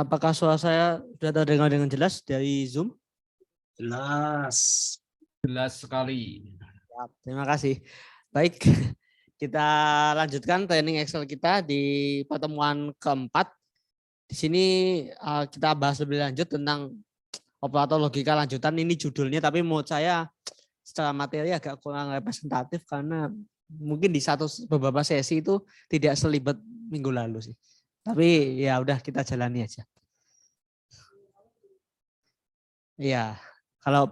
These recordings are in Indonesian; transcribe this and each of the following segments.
Apakah suara saya sudah terdengar dengan jelas dari Zoom? Jelas. Jelas sekali. Terima kasih. Baik, kita lanjutkan training Excel kita di pertemuan keempat. Di sini kita bahas lebih lanjut tentang operator logika lanjutan. Ini judulnya, tapi menurut saya secara materi agak kurang representatif karena mungkin di beberapa sesi itu tidak selibet minggu lalu sih. Tapi ya udah kita jalani aja. Iya, kalau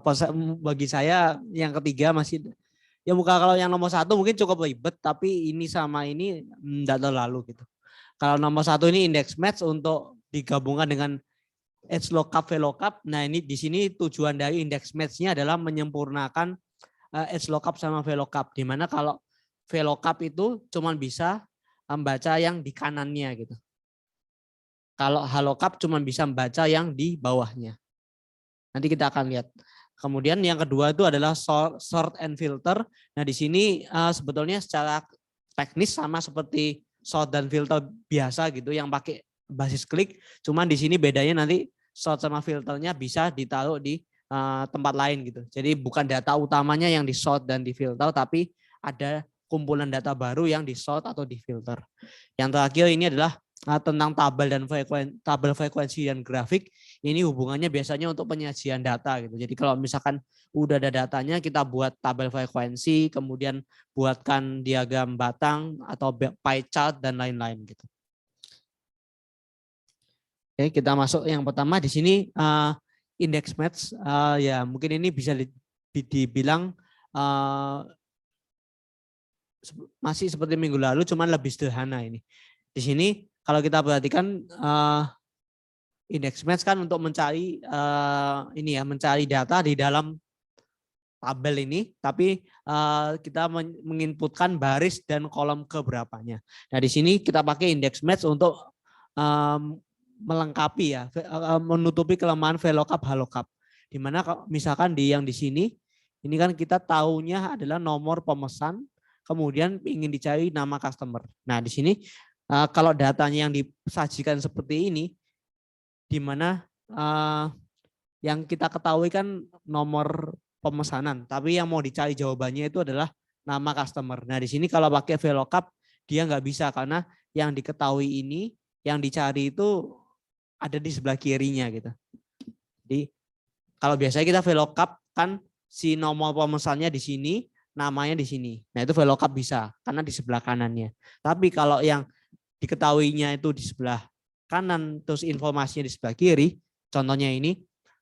bagi saya yang ketiga masih ya bukan, kalau yang nomor satu mungkin cukup ribet, tapi ini sama ini enggak terlalu gitu. Kalau nomor satu ini index match untuk digabungkan dengan edge lookup, VLOOKUP. Nah ini di sini tujuan dari index match-nya adalah menyempurnakan edge lookup sama VLOOKUP. Di mana kalau VLOOKUP itu cuma bisa membaca yang di kanannya gitu. Kalau HLOOKUP cuma bisa membaca yang di bawahnya. Nanti kita akan lihat. Kemudian yang kedua itu adalah sort and filter. Nah di sini sebetulnya secara teknis sama seperti sort dan filter biasa gitu yang pakai basis klik. Cuman di sini bedanya nanti sort sama filternya bisa ditaruh di tempat lain gitu. Jadi bukan data utamanya yang di sort dan di filter, tapi ada kumpulan data baru yang di sort atau di filter. Yang terakhir ini adalah tentang tabel frekuensi dan grafik. Ini hubungannya biasanya untuk penyajian data gitu. Jadi kalau misalkan udah ada datanya, kita buat tabel frekuensi, kemudian buatkan diagram batang atau pie chart dan lain-lain gitu. Oke, kita masuk yang pertama di sini index match. Ya mungkin ini bisa dibilang masih seperti minggu lalu, cuman lebih sederhana ini. Di sini kalau kita perhatikan index match kan untuk mencari mencari data di dalam tabel ini, tapi kita menginputkan baris dan kolom keberapanya. Nah di sini kita pakai index match untuk melengkapi ya, menutupi kelemahan VLOOKUP, HLOOKUP. Dimana misalkan yang di sini, ini kan kita tahunya adalah nomor pemesan, kemudian ingin dicari nama customer. Nah di sini kalau datanya yang disajikan seperti ini, di mana yang kita ketahui kan nomor pemesanan, tapi yang mau dicari jawabannya itu adalah nama customer. Nah di sini kalau pakai VLOOKUP dia nggak bisa karena yang diketahui ini, yang dicari itu ada di sebelah kirinya gitu. Jadi kalau biasanya kita VLOOKUP kan si nomor pemesannya di sini, namanya di sini. Nah itu VLOOKUP bisa karena di sebelah kanannya. Tapi kalau yang diketahuinya itu di sebelah kanan, terus informasinya di sebelah kiri, contohnya ini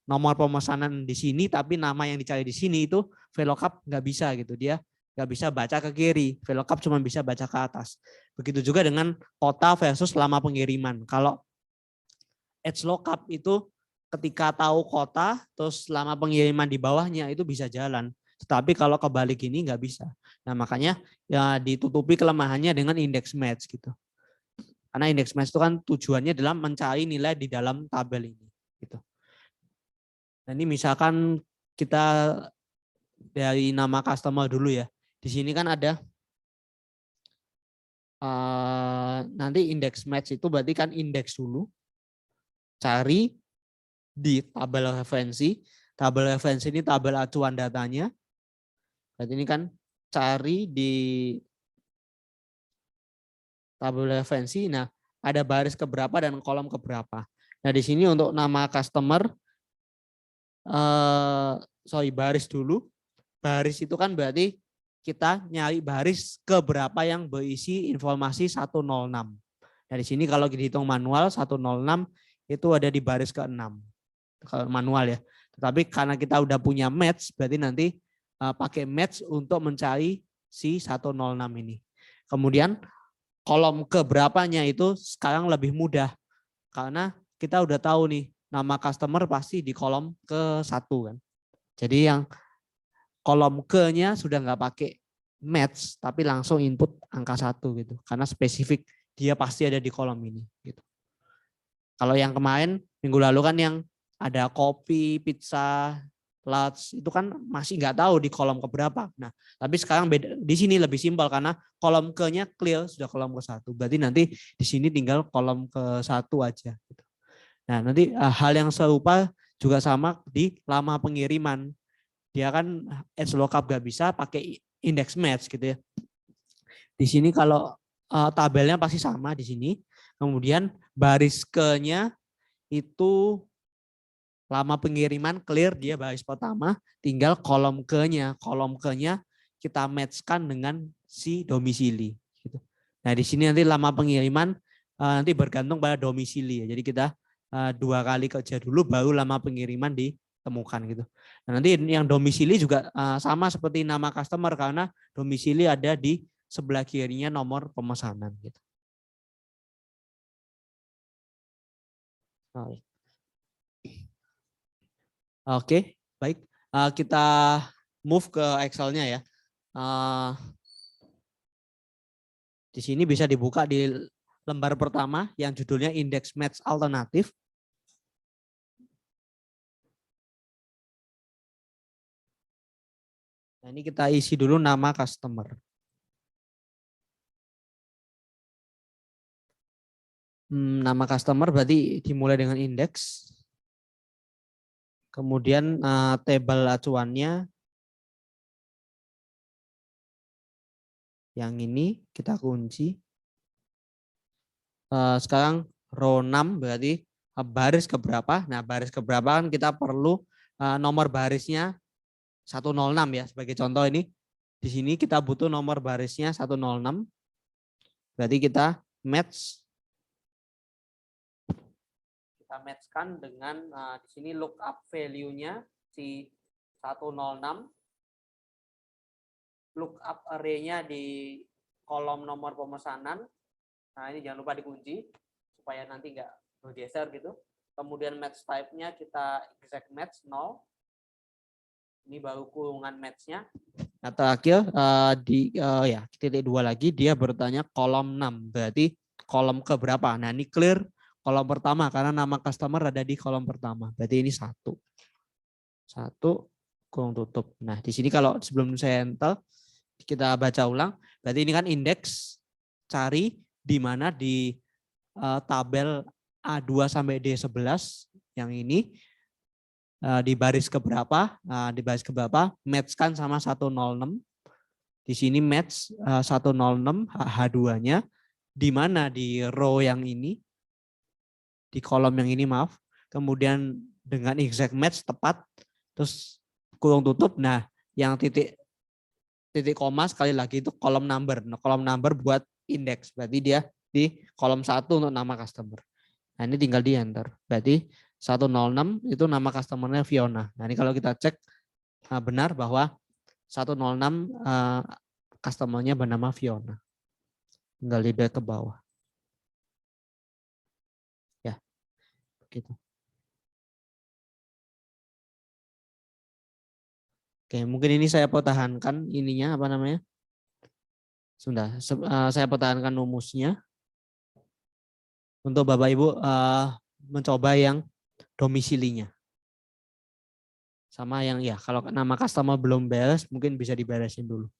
nomor pemesanan di sini, tapi nama yang dicari di sini itu VLOOKUP nggak bisa gitu, dia nggak bisa baca ke kiri, VLOOKUP cuma bisa baca ke atas. Begitu juga dengan kota versus lama pengiriman. Kalau edge lookup itu ketika tahu kota, terus lama pengiriman di bawahnya itu bisa jalan. Tetapi kalau kebalik ini nggak bisa. Nah makanya ya ditutupi kelemahannya dengan index match gitu. Karena index match itu kan tujuannya adalah mencari nilai di dalam tabel ini. Gitu. Nah ini misalkan kita dari nama customer dulu ya. Di sini kan ada nanti index match itu berarti kan indeks dulu. Cari di tabel referensi. Tabel referensi ini tabel acuan datanya. Berarti ini kan cari di tabel referensi. Nah, ada baris keberapa dan kolom keberapa. Nah, di sini untuk nama customer, baris dulu. Baris itu kan berarti kita nyari baris keberapa yang berisi informasi 106. Nah, di sini kalau dihitung manual 106 itu ada di baris ke-6. Kalau manual ya. Tetapi karena kita udah punya match, berarti nanti pakai match untuk mencari si 106 ini. Kemudian kolom keberapanya itu sekarang lebih mudah karena kita udah tahu nih nama customer pasti di kolom ke-1 kan. Jadi yang kolom ke-nya sudah nggak pakai match tapi langsung input angka 1 gitu. Karena spesifik dia pasti ada di kolom ini gitu. Kalau yang kemarin minggu lalu kan yang ada kopi, pizza, large itu kan masih nggak tahu di kolom keberapa. Nah, tapi sekarang beda, di sini lebih simpel karena kolom ke-nya clear sudah kolom ke-1. Berarti nanti di sini tinggal kolom ke-1 aja. Gitu. Nah, nanti hal yang serupa juga sama di lama pengiriman. Dia kan edge lookup gak bisa pakai index match gitu ya. Di sini kalau tabelnya pasti sama di sini. Kemudian baris ke-nya itu lama pengiriman clear, dia baris pertama, tinggal kolom ke-nya. Kolom ke-nya kita matchkan dengan si domisili. Gitu. Nah di sini nanti lama pengiriman nanti bergantung pada domisili ya. Jadi kita 2 kali kerja dulu baru lama pengiriman ditemukan gitu. Nah, nanti yang domisili juga sama seperti nama customer karena domisili ada di sebelah kirinya nomor pemesanan gitu. Oke, baik. Kita move ke Excel-nya ya. Di sini bisa dibuka di lembar pertama yang judulnya Index Match Alternatif. Nah, ini kita isi dulu nama customer. Nama customer berarti dimulai dengan indeks. Kemudian tabel acuannya yang ini kita kunci. Sekarang row 6 berarti baris keberapa. Nah baris keberapa kan kita perlu nomor barisnya 106 ya. Sebagai contoh ini di sini kita butuh nomor barisnya 106. Berarti kita matchkan dengan di sini lookup value-nya si 106. Lookup array-nya di kolom nomor pemesanan. Nah ini jangan lupa dikunci supaya nanti nggak bergeser gitu. Kemudian match type-nya kita exact match 0. Ini baru kurungan match-nya. Nah terakhir ya titik 2 lagi dia bertanya kolom 6. Berarti kolom ke berapa? Nah ini clear kolom pertama karena nama customer ada di kolom pertama. Berarti ini 1. 1 kurung tutup. Nah di sini kalau sebelum saya enter kita baca ulang. Berarti ini kan indeks cari di mana di tabel A2 sampai D11 yang ini di baris keberapa? Di baris keberapa? Matchkan sama 106. Di sini match 106 H2-nya. Di mana di row yang ini? Di kolom yang ini maaf. Kemudian dengan exact match tepat. Terus kurung tutup. Nah yang titik koma sekali lagi itu kolom number. Nah, kolom number buat indeks. Berarti dia di kolom 1 untuk nama customer. Nah ini tinggal di enter. Berarti 106 itu nama customernya Fiona. Nah ini kalau kita cek benar bahwa 106 customernya bernama Fiona. Tinggal di drag ke bawah. Ya, begitu. Oke, mungkin ini saya pertahankan ininya apa namanya? Sudah, saya pertahankan rumusnya. Untuk Bapak Ibu mencoba yang domisilinya. Sama yang ya, kalau nama customer belum beres, mungkin bisa diberesin dulu.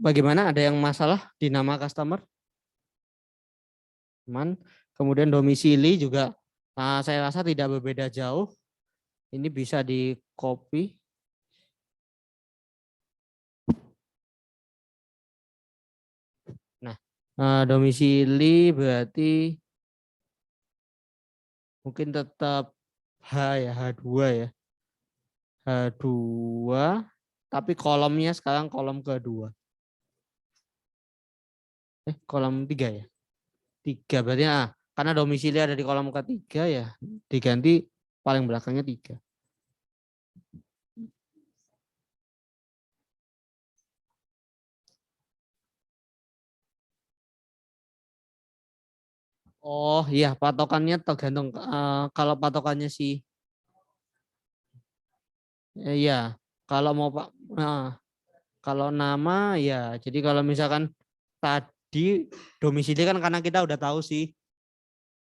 Bagaimana? Ada yang masalah di nama customer? Aman. Kemudian domisili juga saya rasa tidak berbeda jauh. Ini bisa di copy. Nah, domisili berarti mungkin tetap H ya, H2 ya. H2, tapi kolomnya sekarang kolom kedua. Kolom 3 ya. 3 berarti karena domisili ada di kolom ketiga ya, diganti paling belakangnya 3. Oh iya, patokannya tergantung kalau patokannya sih. Iya, kalau mau Pak kalau nama ya, jadi kalau misalkan tadi domisili kan karena kita udah tahu sih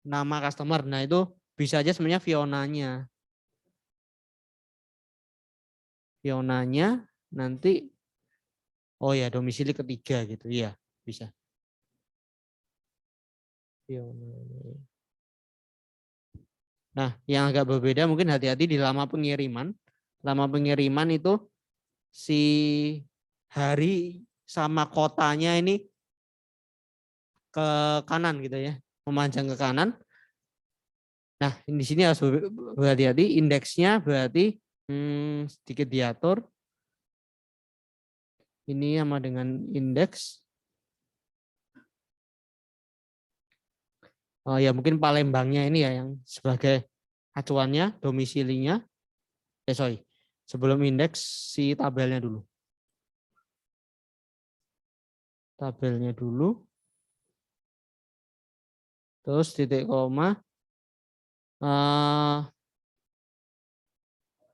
nama customer. Nah, itu bisa aja sebenarnya Fionanya. Fionanya nanti oh ya domisili ketiga gitu. Iya, bisa. Fionanya. Nah, yang agak berbeda mungkin hati-hati di lama pengiriman. Lama pengiriman itu si hari sama kotanya ini ke kanan gitu ya, memanjang ke kanan. Nah, di sini harus berhati-hati, indeksnya berarti sedikit diatur. Ini sama dengan indeks. Oh ya mungkin Palembangnya ini ya yang sebagai acuannya, domisilinya. Sorry, sebelum indeks si tabelnya dulu. Tabelnya dulu. Terus titik koma.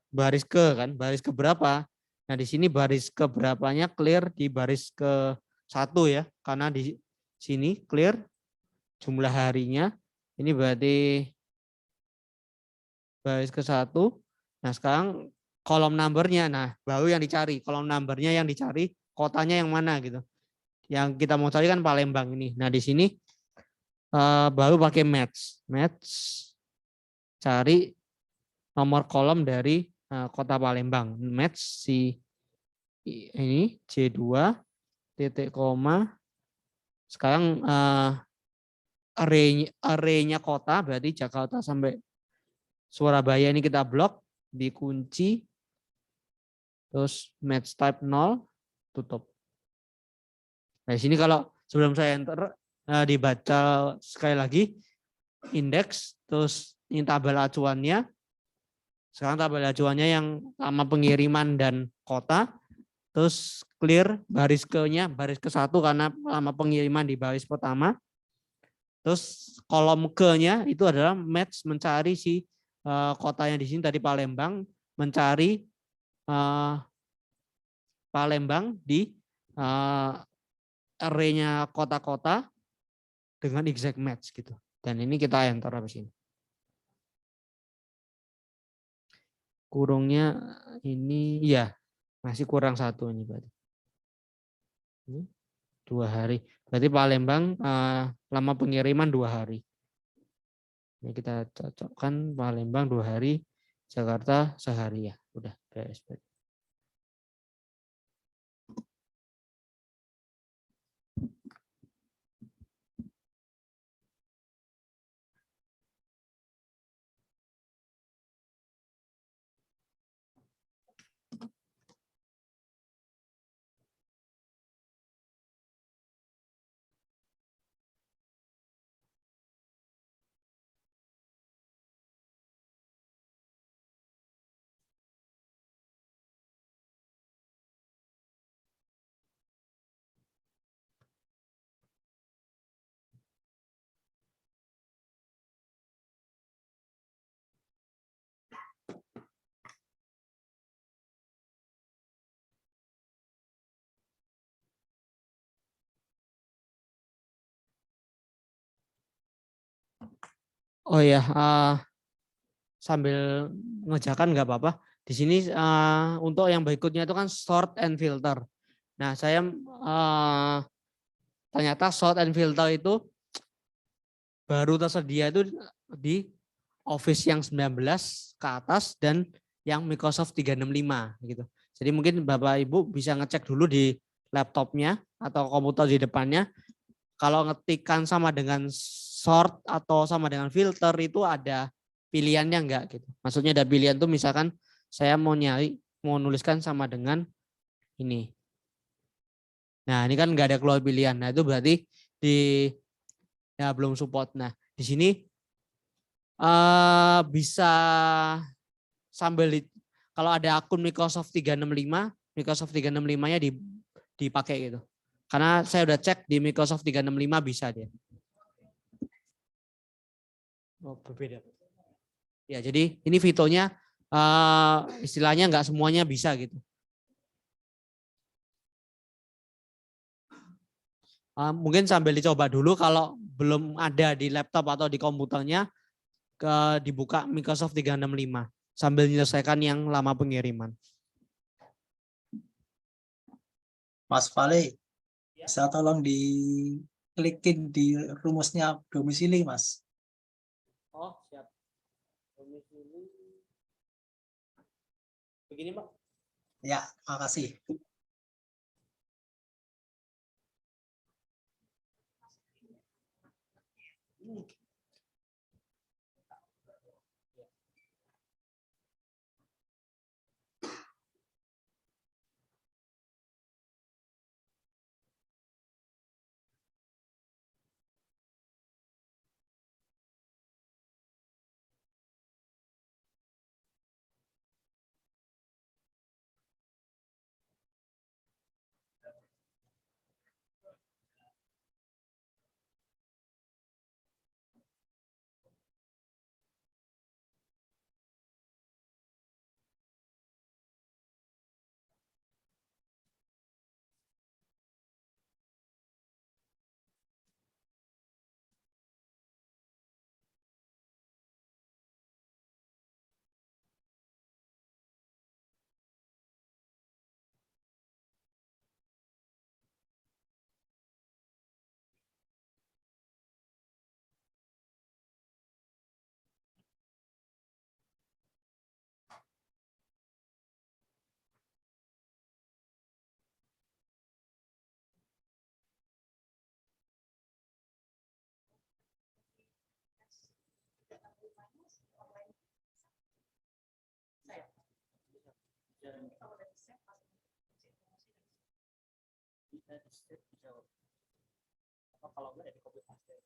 Baris ke kan, baris ke berapa? Nah di sini baris ke berapanya clear di baris ke 1 ya, karena di sini clear jumlah harinya. Ini berarti baris ke 1. Nah sekarang kolom numbernya, nah baru yang dicari, kolom numbernya yang dicari, kotanya yang mana gitu. Yang kita mau cari kan Palembang ini. Nah di sini baru pakai match, cari nomor kolom dari kota Palembang, match si ini C2 titik koma. Sekarang array-nya kota berarti Jakarta sampai Surabaya ini kita blok, dikunci, terus match type 0, tutup. Nah, di sini kalau sebelum saya enter dibaca sekali lagi indeks, terus ini tabel acuannya. Sekarang tabel acuannya yang lama pengiriman dan kota, terus clear baris ke-nya, baris ke-1 karena lama pengiriman di baris pertama. Terus kolom ke-nya itu adalah match mencari si kotanya di sini tadi Palembang, mencari Palembang di array-nya kota-kota dengan exact match gitu. Dan ini kita enter habis ini. Kurungnya ini ya masih kurang 1 ini berarti. 2 hari. Berarti Palembang lama pengiriman 2 hari. Ini kita cocokkan Palembang 2 hari, Jakarta sehari ya. Udah beres. Oh ya, sambil ngejakan nggak apa-apa. Di sini untuk yang berikutnya itu kan sort and filter. Nah, saya ternyata sort and filter itu baru tersedia itu di Office yang 19 ke atas dan yang Microsoft 365 gitu. Jadi mungkin Bapak Ibu bisa ngecek dulu di laptopnya atau komputer di depannya. Kalau ngetikan sama dengan sort atau sama dengan filter itu ada pilihannya enggak gitu. Maksudnya ada pilihan tuh misalkan saya mau nuliskan sama dengan ini. Nah, ini kan enggak ada keluar pilihan. Nah, itu berarti di ya belum support. Nah, di sini bisa sambil kalau ada akun Microsoft 365, Microsoft 365-nya dipakai gitu. Karena saya udah cek di Microsoft 365 bisa dia. Oh, berbeda. Ya, jadi ini Vito-nya istilahnya nggak semuanya bisa gitu. Mungkin sambil dicoba dulu kalau belum ada di laptop atau di komputernya dibuka Microsoft 365 sambil menyelesaikan yang lama pengiriman. Mas Vale, bisa tolong diklikin di rumusnya domisili, Mas. Oh, siap. Domisili. Begini, Pak. Ya, makasih. Kalau enggak ya di copy paste.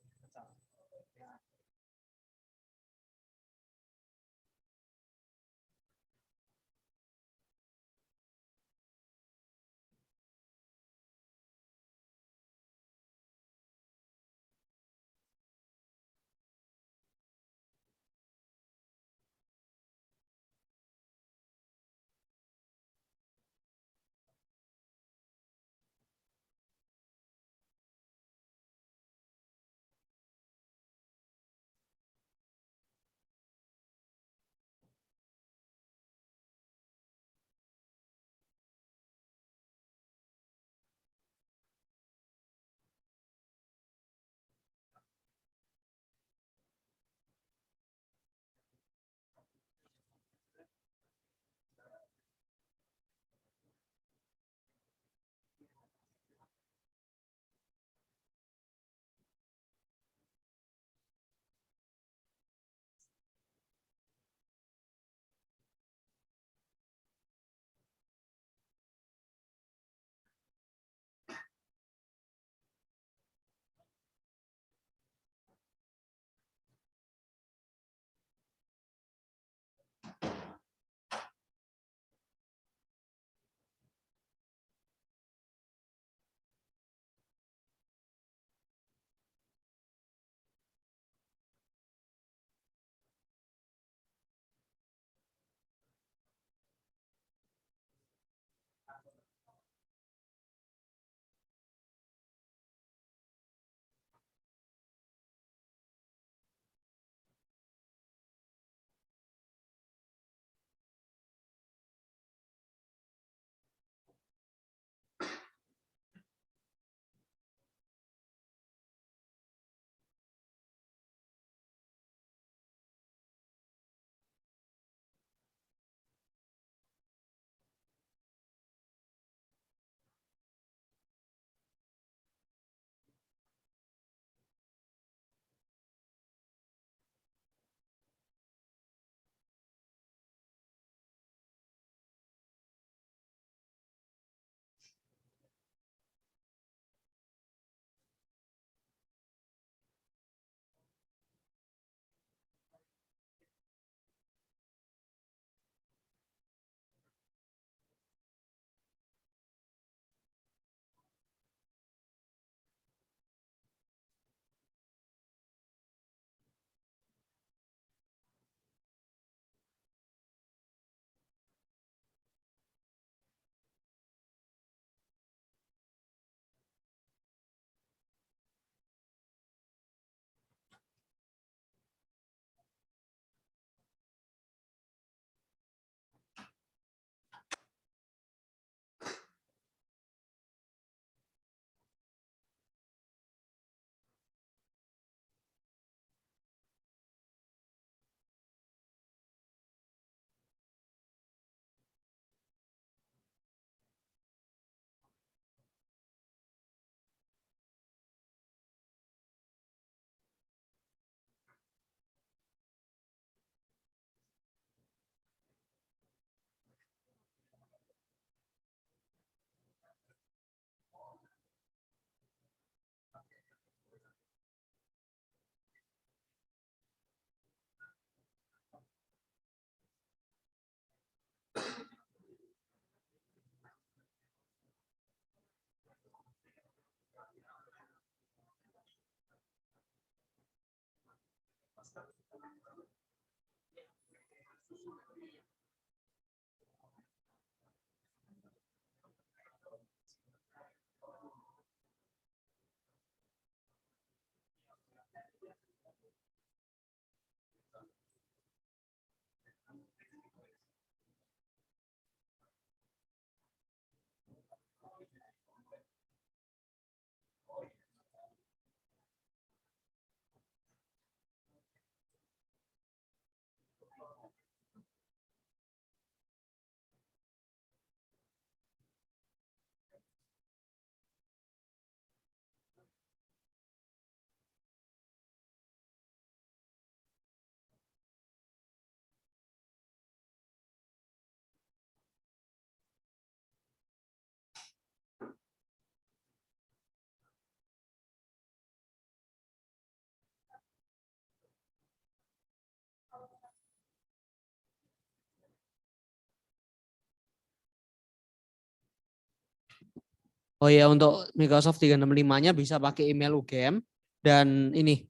Oh ya, untuk Microsoft 365-nya bisa pakai email UGM dan ini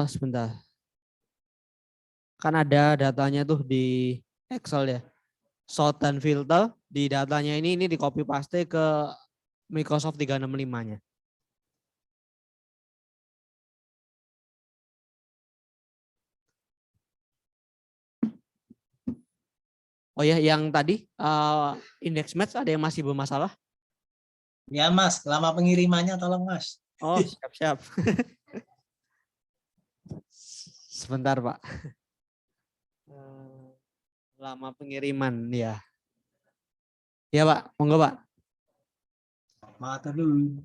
sebentar. Kan ada datanya tuh di Excel ya. Sort dan filter di datanya ini di copy paste ke Microsoft 365-nya. Oh ya, yang tadi index match ada yang masih bermasalah? Ya Mas, lama pengirimannya tolong Mas. Oh, siap-siap. Sebentar, Pak. Lama pengiriman, ya. Ya, Pak. Monggo, Pak. Matur dulu.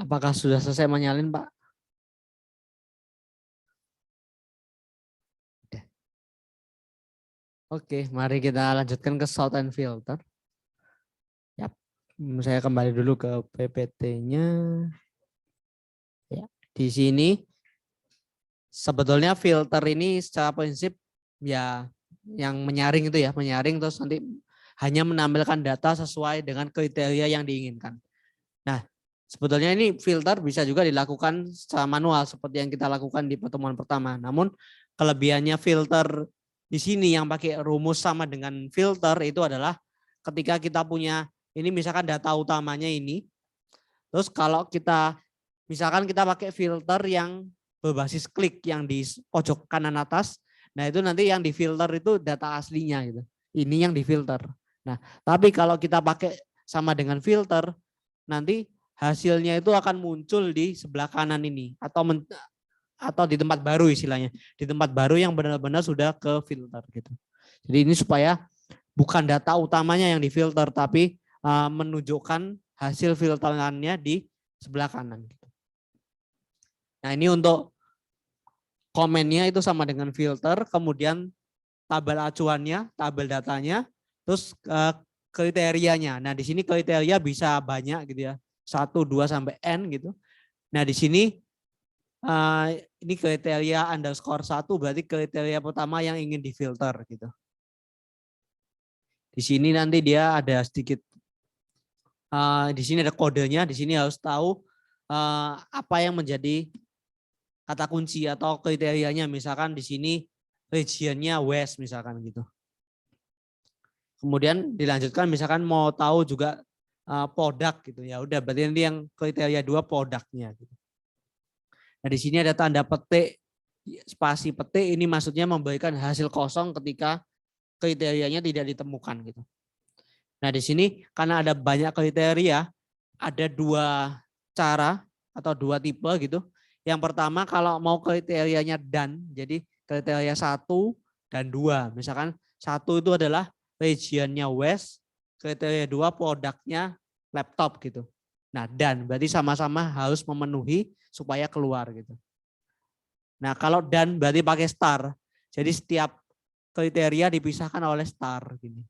Apakah sudah selesai menyalin, Pak? Oke, mari kita lanjutkan ke sort and filter. Yap. Saya kembali dulu ke PPT-nya. Ya, di sini sebetulnya filter ini secara prinsip ya yang menyaring itu ya, menyaring terus nanti hanya menampilkan data sesuai dengan kriteria yang diinginkan. Nah, sebetulnya ini filter bisa juga dilakukan secara manual seperti yang kita lakukan di pertemuan pertama. Namun kelebihannya filter di sini yang pakai rumus sama dengan filter itu adalah ketika kita punya ini misalkan data utamanya ini. Terus kalau kita misalkan kita pakai filter yang berbasis klik yang di pojok kanan atas. Nah, itu nanti yang difilter itu data aslinya gitu. Ini yang difilter. Nah, tapi kalau kita pakai sama dengan filter nanti hasilnya itu akan muncul di sebelah kanan ini atau di tempat baru istilahnya, di tempat baru yang benar-benar sudah ke filter gitu. Jadi ini supaya bukan data utamanya yang difilter tapi menunjukkan hasil filterannya di sebelah kanan. Nah, ini untuk komennya itu sama dengan filter, kemudian tabel acuannya, tabel datanya, terus kriterianya. Nah, di sini kriteria bisa banyak gitu ya. 1, 2 sampai N gitu. Nah, di sini ini kriteria _1 berarti kriteria pertama yang ingin difilter gitu. Di sini nanti dia ada sedikit di sini ada kodenya, di sini harus tahu apa yang menjadi kata kunci atau kriterianya. Misalkan di sini regionnya West misalkan gitu. Kemudian dilanjutkan misalkan mau tahu juga produk gitu ya. Udah berarti nanti yang kriteria 2 produknya gitu. Nah, di sini ada tanda petik, spasi petik, ini maksudnya memberikan hasil kosong ketika kriterianya tidak ditemukan gitu. Nah, di sini karena ada banyak kriteria, ada 2 cara atau 2 tipe gitu. Yang pertama kalau mau kriterianya done, jadi kriteria 1 dan 2. Misalkan 1 itu adalah regionnya West, kriteria 2 produknya laptop gitu. Nah, dan berarti sama-sama harus memenuhi supaya keluar gitu. Nah, kalau dan berarti pakai star. Jadi setiap kriteria dipisahkan oleh star gini.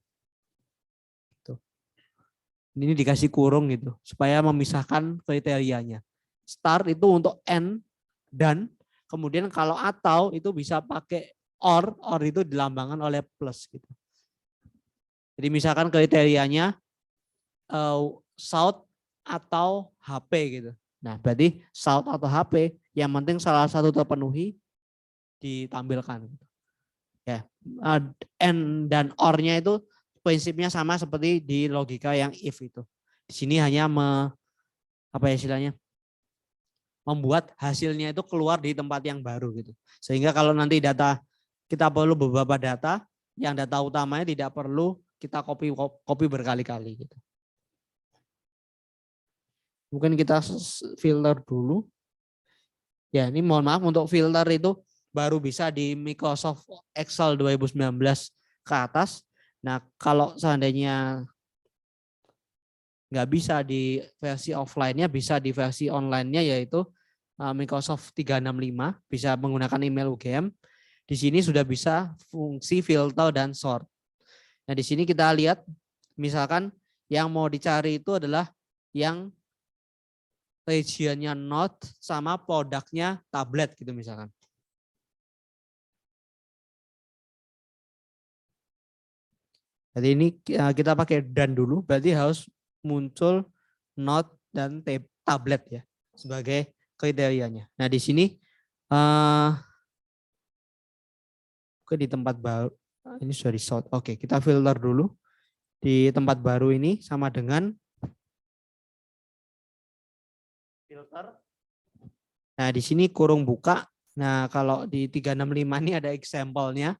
Gitu. Ini dikasih kurung gitu supaya memisahkan kriterianya. Star itu untuk N dan kemudian kalau atau itu bisa pakai or itu dilambangkan oleh plus gitu. Jadi misalkan kriterianya South atau HP gitu. Nah, berarti South atau HP yang penting salah satu terpenuhi ditampilkan. Ya, and dan or-nya itu prinsipnya sama seperti di logika yang if itu. Di sini hanya membuat hasilnya itu keluar di tempat yang baru gitu. Sehingga kalau nanti data kita perlu beberapa data, yang data utamanya tidak perlu kita copy berkali-kali gitu. Mungkin kita filter dulu. Ya, ini mohon maaf untuk filter itu baru bisa di Microsoft Excel 2019 ke atas. Nah, kalau seandainya nggak bisa di versi offline-nya, bisa di versi online-nya yaitu Microsoft 365, bisa menggunakan email UGM. Di sini sudah bisa fungsi filter dan sort. Nah, di sini kita lihat misalkan yang mau dicari itu adalah yang regionnya Note sama produknya tablet gitu misalkan. Jadi ini kita pakai dan dulu, berarti harus muncul Note dan tablet ya sebagai kriterianya. Nah di sini di tempat baru ini sudah di sort. Oke, kita filter dulu di tempat baru ini sama dengan filter. Nah, di sini kurung buka. Nah, kalau di 365 ini ada example-nya.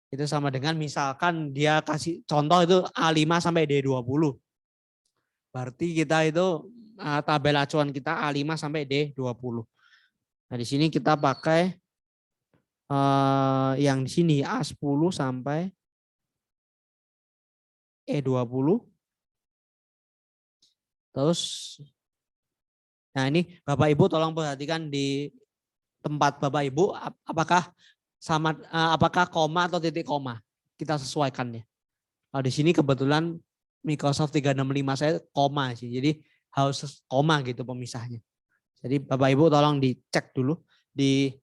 Itu sama dengan misalkan dia kasih contoh itu A5 sampai D20. Berarti kita itu tabel acuan kita A5 sampai D20. Nah, di sini kita pakai yang di sini A10 sampai E20. Terus nah ini Bapak Ibu tolong perhatikan di tempat Bapak Ibu apakah koma atau titik koma. Kita sesuaikan ya. Kalau di sini kebetulan Microsoft 365 saya koma sih. Jadi harus koma gitu pemisahnya. Jadi Bapak Ibu tolong dicek dulu di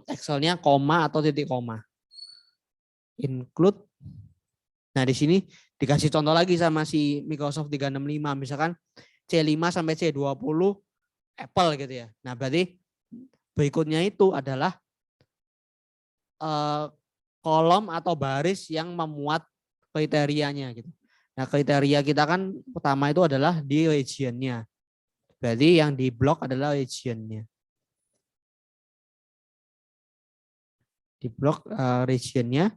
Excel-nya koma atau titik koma. Include. Nah, di sini dikasih contoh lagi sama si Microsoft 365 misalkan C5 sampai C20 Apple gitu ya. Nah, berarti berikutnya itu adalah kolom atau baris yang memuat kriterianya gitu. Nah, kriteria kita kan pertama itu adalah di region-nya. Berarti yang di blok adalah region-nya. Di blok region-nya.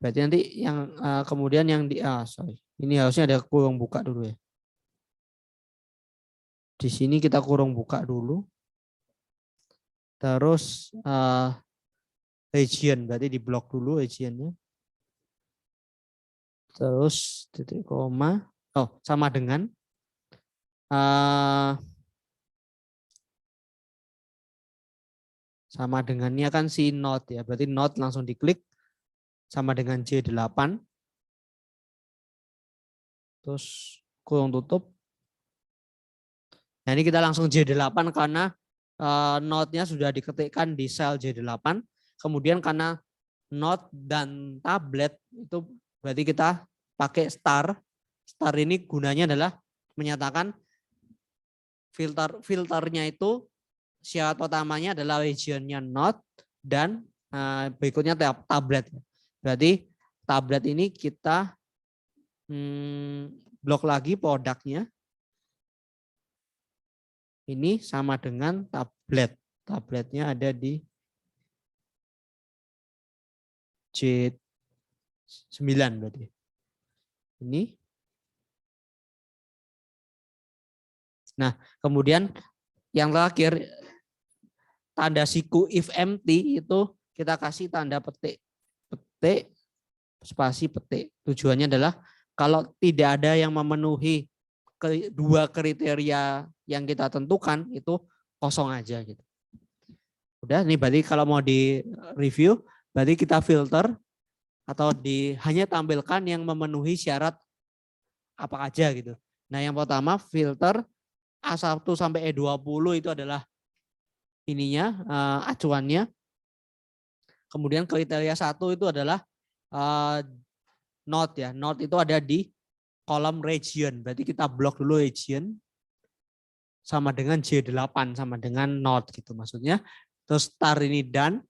Berarti nanti yang kemudian yang di ini harusnya ada kurung buka dulu ya. Di sini kita kurung buka dulu. Terus region, berarti di blok dulu regionnya. Terus titik koma. Oh, sama dengan sama dengannya kan si Note ya. Berarti Note langsung diklik sama dengan J8. Terus kurung tutup. Nah, ini kita langsung J8 karena Note-nya sudah diketikkan di sel J8. Kemudian karena Note dan tablet itu berarti kita pakai star. Star ini gunanya adalah menyatakan filternya itu syarat utamanya adalah regionnya Note dan berikutnya tablet. Berarti tablet ini kita blok lagi produknya. Ini sama dengan tablet. Tabletnya ada di J9 berarti. Ini. Nah, kemudian yang terakhir tanda siku if empty itu kita kasih tanda petik. Petik, spasi petik. Tujuannya adalah kalau tidak ada yang memenuhi dua kriteria yang kita tentukan, itu kosong aja gitu. Udah, ini berarti kalau mau di review, berarti kita filter atau hanya tampilkan yang memenuhi syarat apa aja gitu. Nah, yang pertama filter A1 sampai E20 itu adalah ininya acuannya. Kemudian kriteria 1 itu adalah node ya. Node itu ada di kolom region. Berarti kita blok dulu region sama dengan J8 sama dengan node gitu maksudnya. Terus star ini dan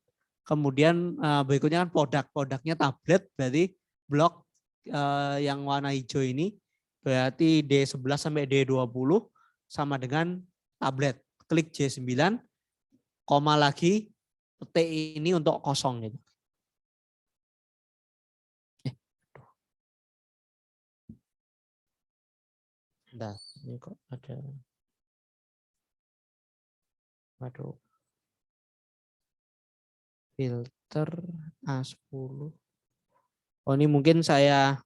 kemudian berikutnya kan produknya tablet, berarti blok yang warna hijau ini berarti D11 sampai D20 sama dengan tablet. Klik J9, koma lagi T ini untuk kosong gitu. Nah, ini kok ada. Waduh. Filter A10. Oh, ini mungkin saya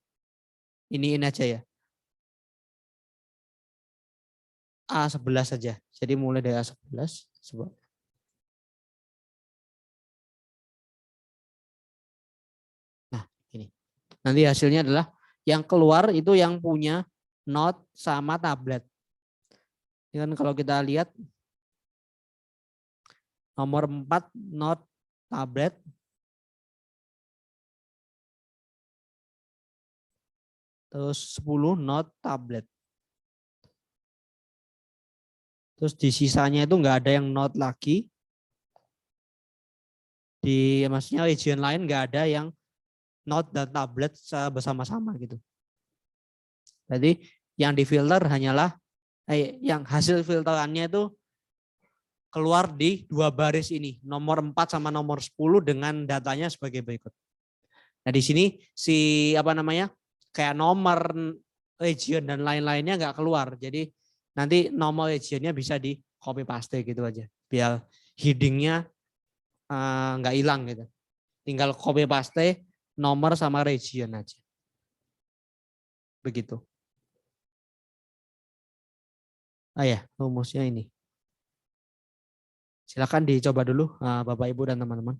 iniin aja ya. A11 saja. Jadi mulai dari A11. Coba. Nah, ini. Nanti hasilnya adalah yang keluar itu yang punya Note sama tablet. Ini kan kalau kita lihat nomor 4 Note tablet. Terus 10 Note tablet. Terus di sisanya itu nggak ada yang Note lagi. Di maksudnya region lain nggak ada yang Note dan tablet bersama-sama gitu. Jadi yang difilter hanyalah yang hasil filterannya itu keluar di dua baris ini, nomor 4 sama nomor 10 dengan datanya sebagai berikut. Nah, di sini kayak nomor region dan lain-lainnya nggak keluar. Jadi nanti nomor regionnya bisa di copy paste gitu aja. Biar headingnya nggak hilang gitu. Tinggal copy paste nomor sama region aja. Begitu. Ya, rumusnya ini. Silakan dicoba dulu Bapak Ibu dan teman-teman.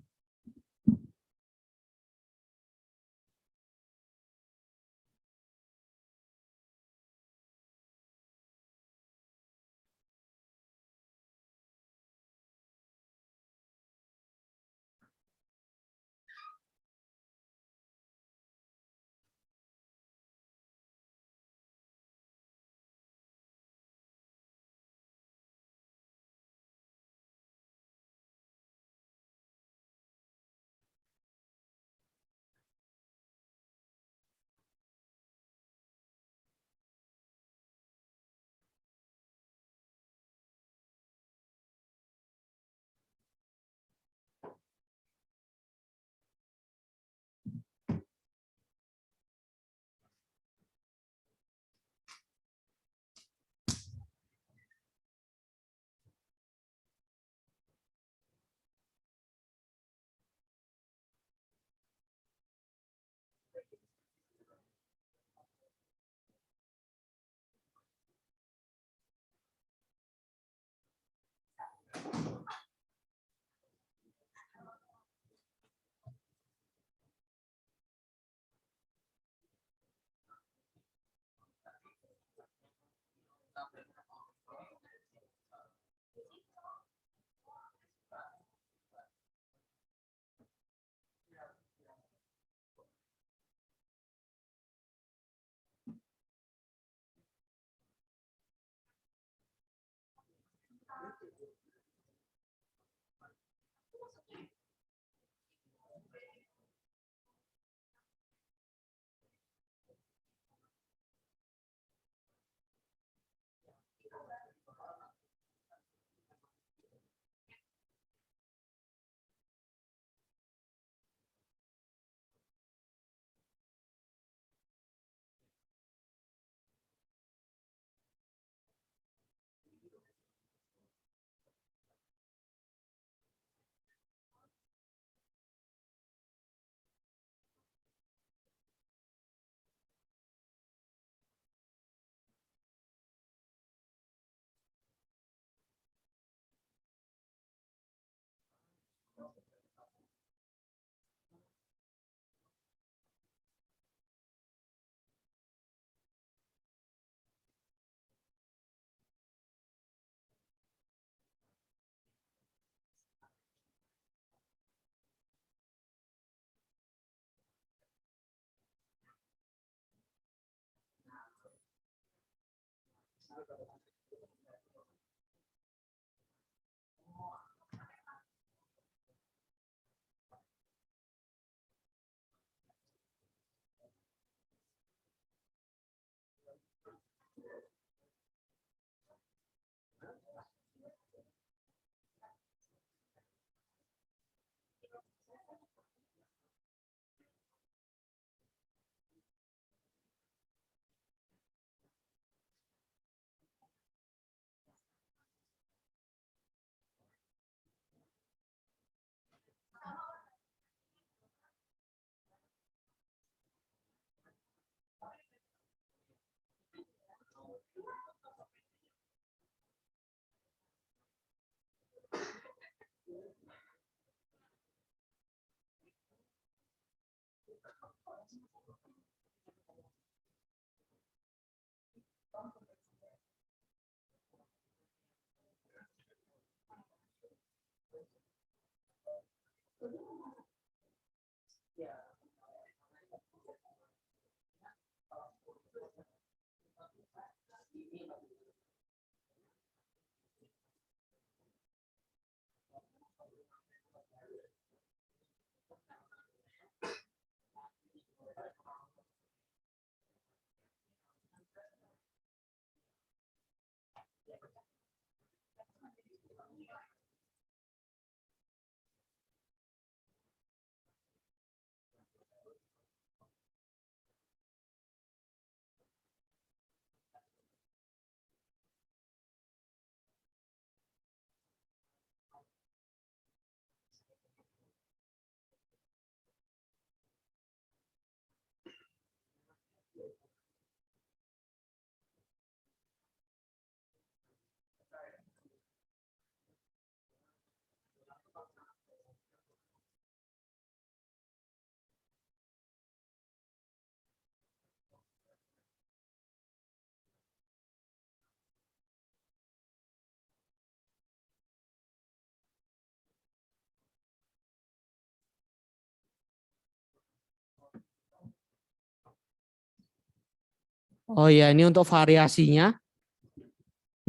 Oh ya, ini untuk variasinya.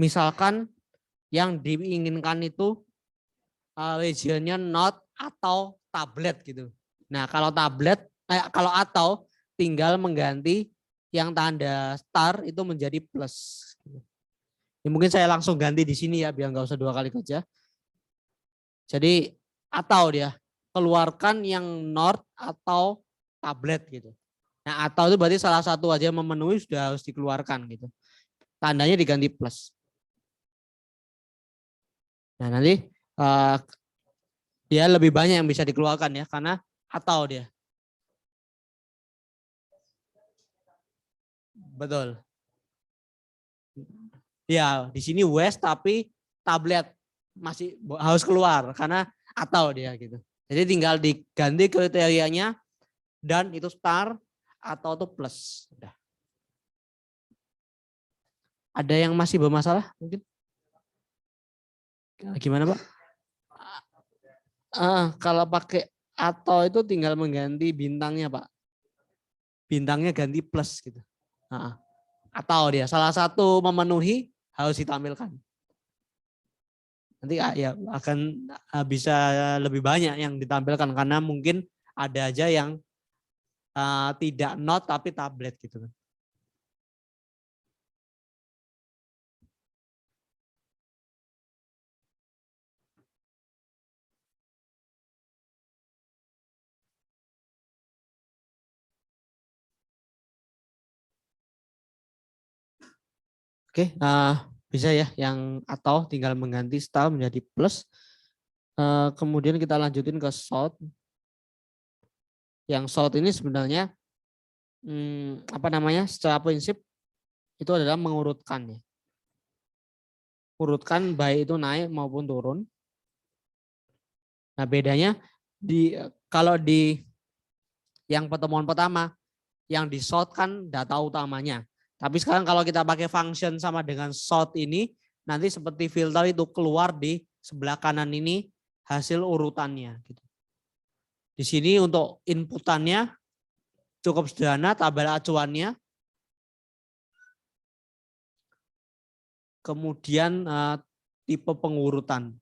Misalkan yang diinginkan itu regionnya not atau tablet gitu. Nah, kalau tablet, kalau atau tinggal mengganti yang tanda star itu menjadi plus. Ya, mungkin saya langsung ganti di sini ya, biar nggak usah 2 kali kerja. Jadi atau dia keluarkan yang not atau tablet gitu. Nah, atau itu berarti salah satu aja memenuhi sudah harus dikeluarkan gitu. Tandanya diganti plus. Nah, nanti dia lebih banyak yang bisa dikeluarkan ya, karena atau dia. Betul. Ya, di sini West tapi tablet masih harus keluar karena atau dia gitu. Jadi tinggal diganti kriterianya dan itu star atau itu plus. Udah. Ada yang masih bermasalah mungkin? Gimana Pak? Kalau pakai atau itu tinggal mengganti bintangnya Pak. Bintangnya ganti plus gitu. Atau dia salah satu memenuhi harus ditampilkan. Nanti ya akan bisa lebih banyak yang ditampilkan karena mungkin ada aja yang tidak not tapi tablet gitu. Oke, bisa ya yang atau tinggal mengganti star menjadi plus. Kemudian kita lanjutin ke sort. Yang sort ini sebenarnya apa namanya? Secara prinsip itu adalah mengurutkan ya. Urutkan baik itu naik maupun turun. Nah, bedanya kalau di yang pertemuan pertama yang di sort kan data utamanya. Tapi sekarang kalau kita pakai function sama dengan sort ini, nanti seperti filter itu keluar di sebelah kanan ini hasil urutannya. Gitu. Di sini untuk inputannya cukup sederhana, tabel acuannya. kemudian tipe pengurutan.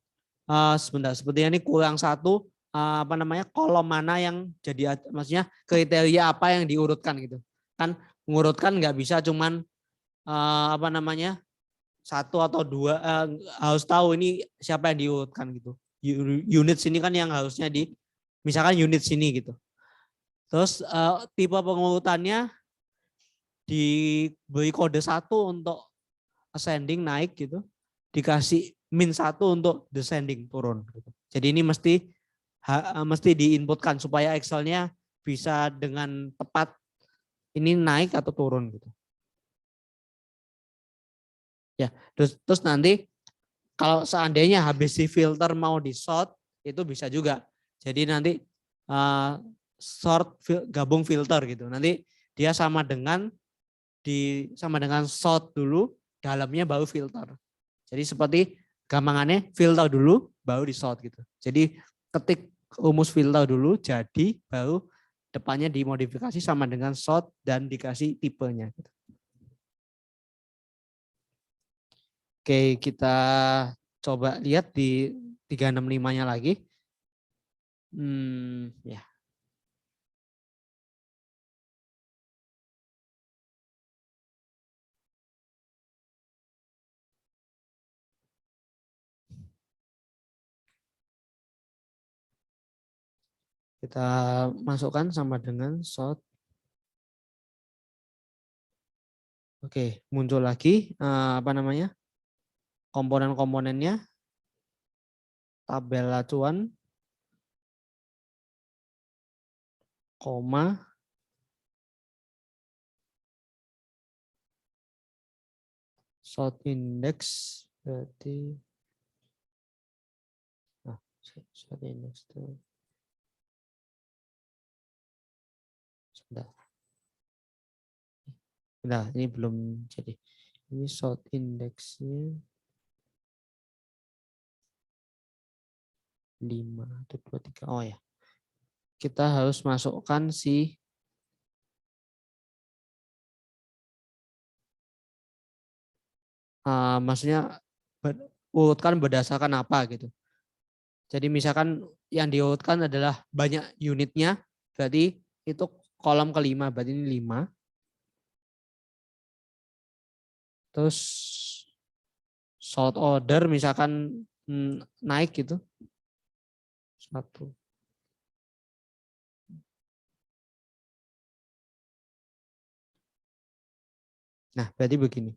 Sebentar, sepertinya ini kurang satu, apa namanya, kolom mana yang jadi, maksudnya kriteria apa yang diurutkan gitu. Kan mengurutkan nggak bisa cuman apa namanya, satu atau dua, harus tahu ini siapa yang diurutkan gitu. Unit sini kan yang harusnya misalkan unit sini gitu. Terus tipe pengurutannya diberi kode 1 untuk ascending naik gitu, dikasih -1 untuk descending turun gitu. Jadi ini mesti diinputkan supaya Excel-nya bisa dengan tepat ini naik atau turun gitu. Ya, terus nanti kalau seandainya habis di filter mau di sort itu bisa juga. Jadi nanti gabung filter gitu. Nanti dia sama dengan sort dulu, dalamnya baru filter. Jadi seperti gampangannya filter dulu baru di sort gitu. Jadi ketik rumus filter dulu jadi baru depannya dimodifikasi sama dengan sort dan dikasih tipenya gitu. Oke, kita coba lihat di 365-nya lagi. Ya. Kita masukkan sama dengan sort. Oke, muncul lagi apa namanya? Komponen-komponennya. Tabel acuan, koma, sort index berarti sort index itu sudah. Nah, ini belum jadi. Ini sort indexnya 5 atau 23. Oh ya. Kita harus masukkan si maksudnya urutkan berdasarkan apa gitu. Jadi misalkan yang diurutkan adalah banyak unitnya, berarti itu kolom kelima, berarti ini 5. Terus sort order misalkan naik gitu. 1. Nah, berarti begini.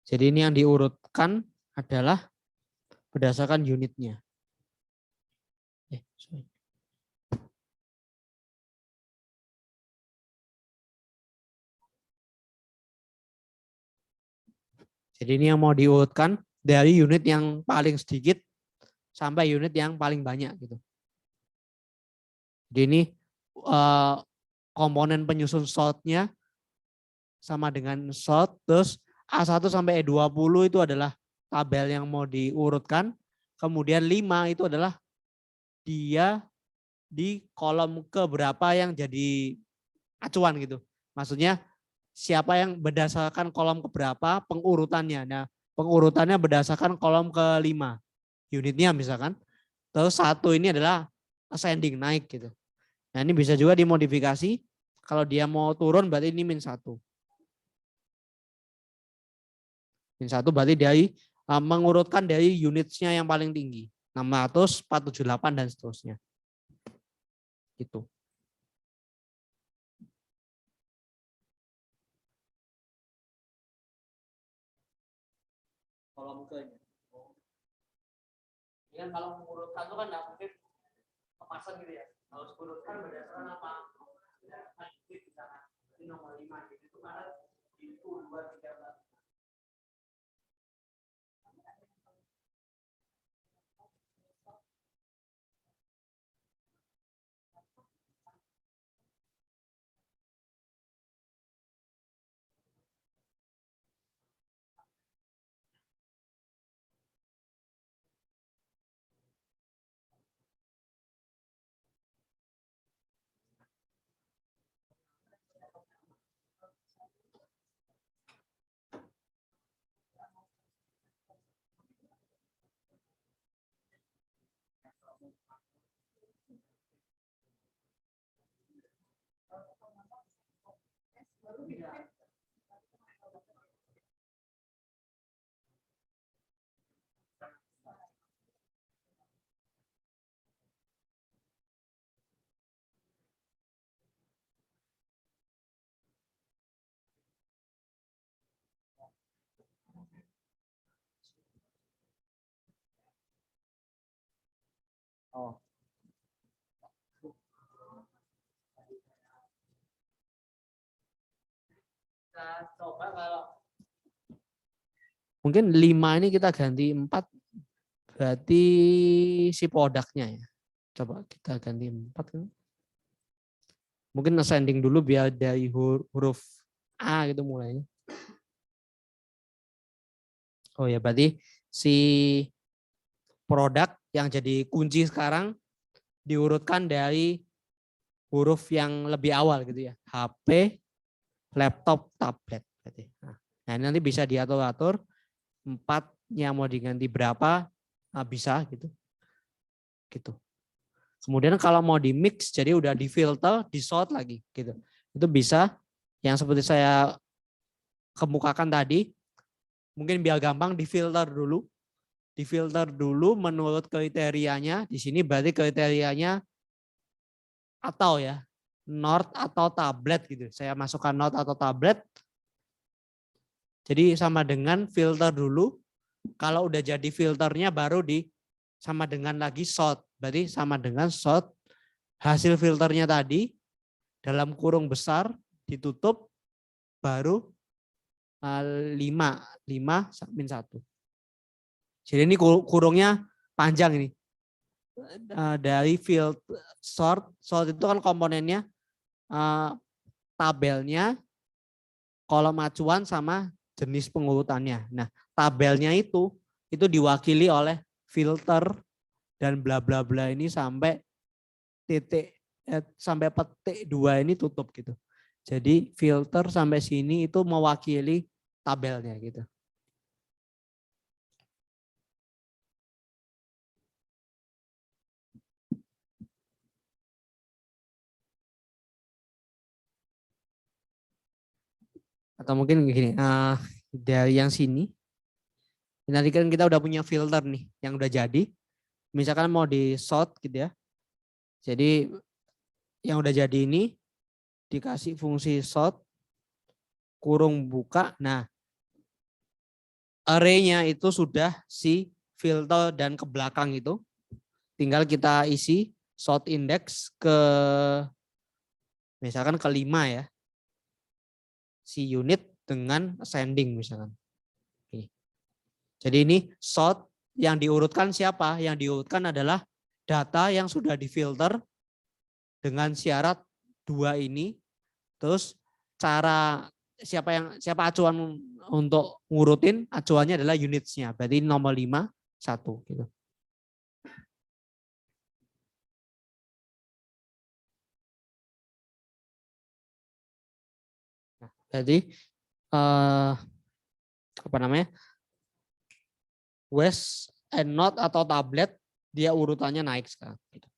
Jadi ini yang diurutkan adalah berdasarkan unitnya. Sorry. Jadi ini yang mau diurutkan dari unit yang paling sedikit sampai unit yang paling banyak gitu. Jadi ini komponen penyusun sortnya sama dengan sort, terus A1 sampai E20 itu adalah tabel yang mau diurutkan. Kemudian 5 itu adalah dia di kolom keberapa yang jadi acuan gitu. Maksudnya siapa yang berdasarkan kolom keberapa pengurutannya. Nah, pengurutannya berdasarkan kolom ke-5 unitnya misalkan. Terus 1 ini adalah ascending naik gitu. Nah, ini bisa juga dimodifikasi. Kalau dia mau turun berarti ini -1. -1 berarti dari mengurutkan dari unitnya yang paling tinggi. 600, 478 dan seterusnya. Gitu. Kolom ke-nya. Ini kan kalau mengurutkan itu kan nggak mungkin kemasan gitu ya. Harus urutkan berdasarkan apa? Ini nomor 5 gitu. Itu karena itu 2, 3, 4. Oh. Kita coba kalau mungkin 5 ini kita ganti 4, berarti si produknya ya. Coba kita ganti 4 kan. Mungkin ascending dulu biar dari huruf A gitu mulainya. Oh ya, berarti si produk yang jadi kunci sekarang diurutkan dari huruf yang lebih awal gitu ya. HP, laptop, tablet. Berarti. Nah ini nanti bisa diatur-atur 4-nya mau diganti berapa, bisa gitu. Gitu. Kemudian kalau mau di mix jadi udah di filter, di sort lagi gitu. Itu bisa yang seperti saya kemukakan tadi, mungkin biar gampang di filter dulu. Di filter dulu menurut kriterianya. Di sini berarti kriterianya atau ya, Nord atau tablet gitu. Saya masukkan Nord atau tablet. Jadi sama dengan filter dulu. Kalau udah jadi filternya baru di sama dengan lagi sort. Berarti sama dengan sort hasil filternya tadi dalam kurung besar ditutup baru 5 min 1. Jadi ini kurungnya panjang ini. Dari field sort itu kan komponennya tabelnya, kolom acuan sama jenis pengurutannya. Nah, tabelnya itu diwakili oleh filter dan bla bla bla ini sampai sampai petik 2 ini tutup gitu. Jadi filter sampai sini itu mewakili tabelnya gitu. Atau mungkin begini, dari yang sini, nanti kan kita udah punya filter nih yang udah jadi. Misalkan mau di sort gitu ya. Jadi yang udah jadi ini dikasih fungsi sort, kurung buka. Nah, array-nya itu sudah si filter dan ke belakang itu. Tinggal kita isi sort index ke misalkan ke 5 ya. Si unit dengan ascending misalkan. Jadi ini sort yang diurutkan siapa? Yang diurutkan adalah data yang sudah difilter dengan syarat 2 ini. Terus cara siapa acuan untuk ngurutin, acuannya adalah unitsnya. Berarti nomor 5 1 gitu. Nah, jadi apa namanya? West and Not atau tablet dia urutannya naik sekarang. Gitu.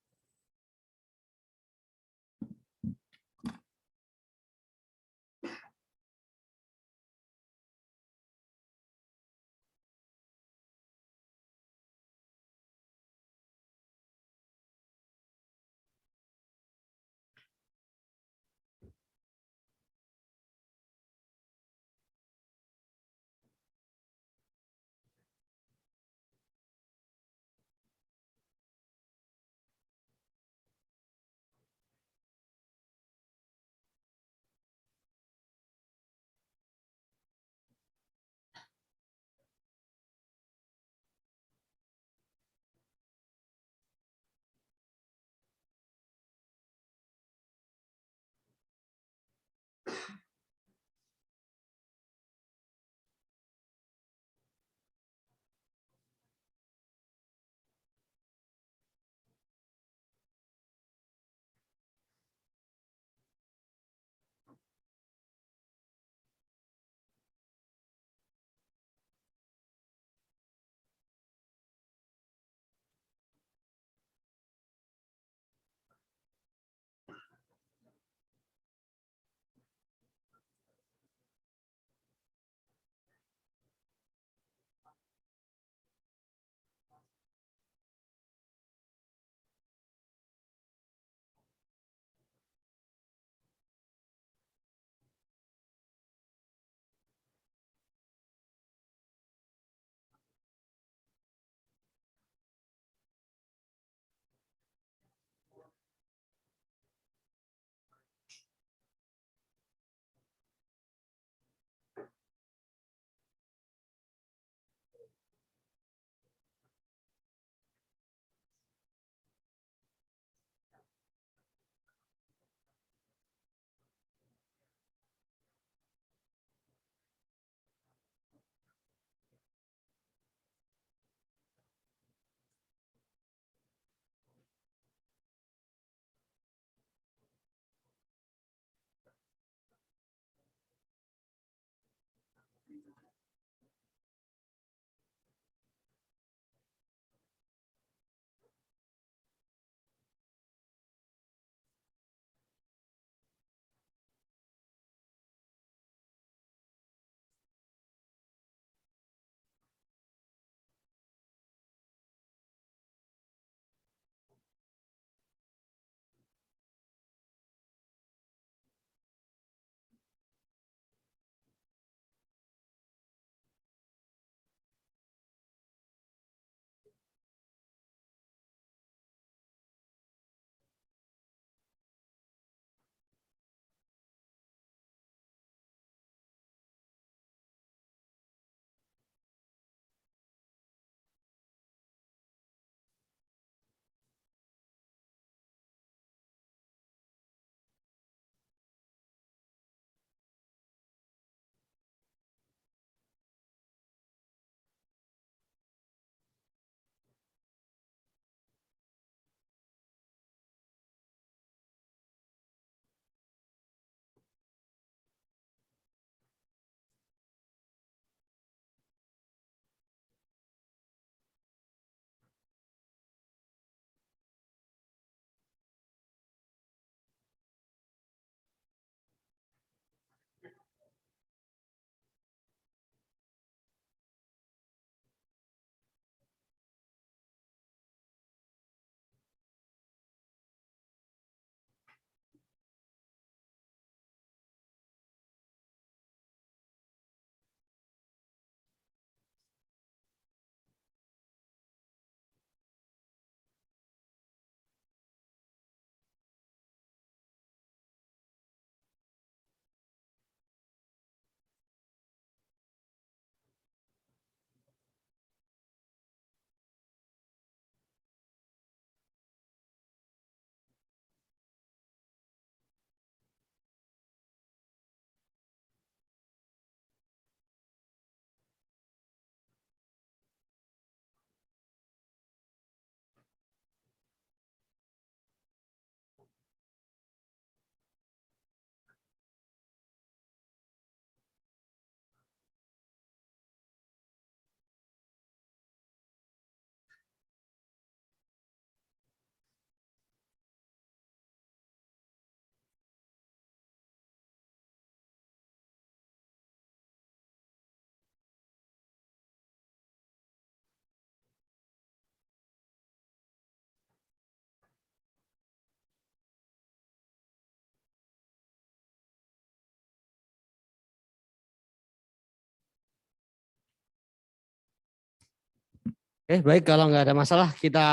Oke, baik, kalau nggak ada masalah kita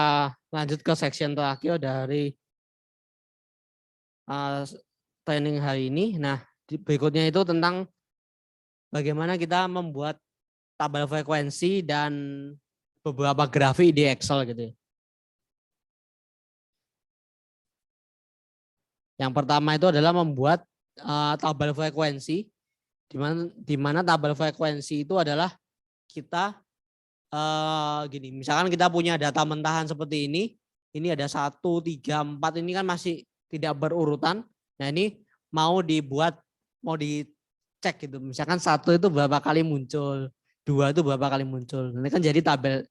lanjut ke section terakhir dari training hari ini. Nah, berikutnya itu tentang bagaimana kita membuat tabel frekuensi dan beberapa grafik di Excel gitu ya. Yang pertama itu adalah membuat tabel frekuensi, di mana tabel frekuensi itu adalah kita gini, misalkan kita punya data mentahan seperti ini ada 1, 3, 4, ini kan masih tidak berurutan. Nah ini mau dicek gitu, misalkan 1 itu berapa kali muncul, 2 itu berapa kali muncul. Ini kan jadi tabel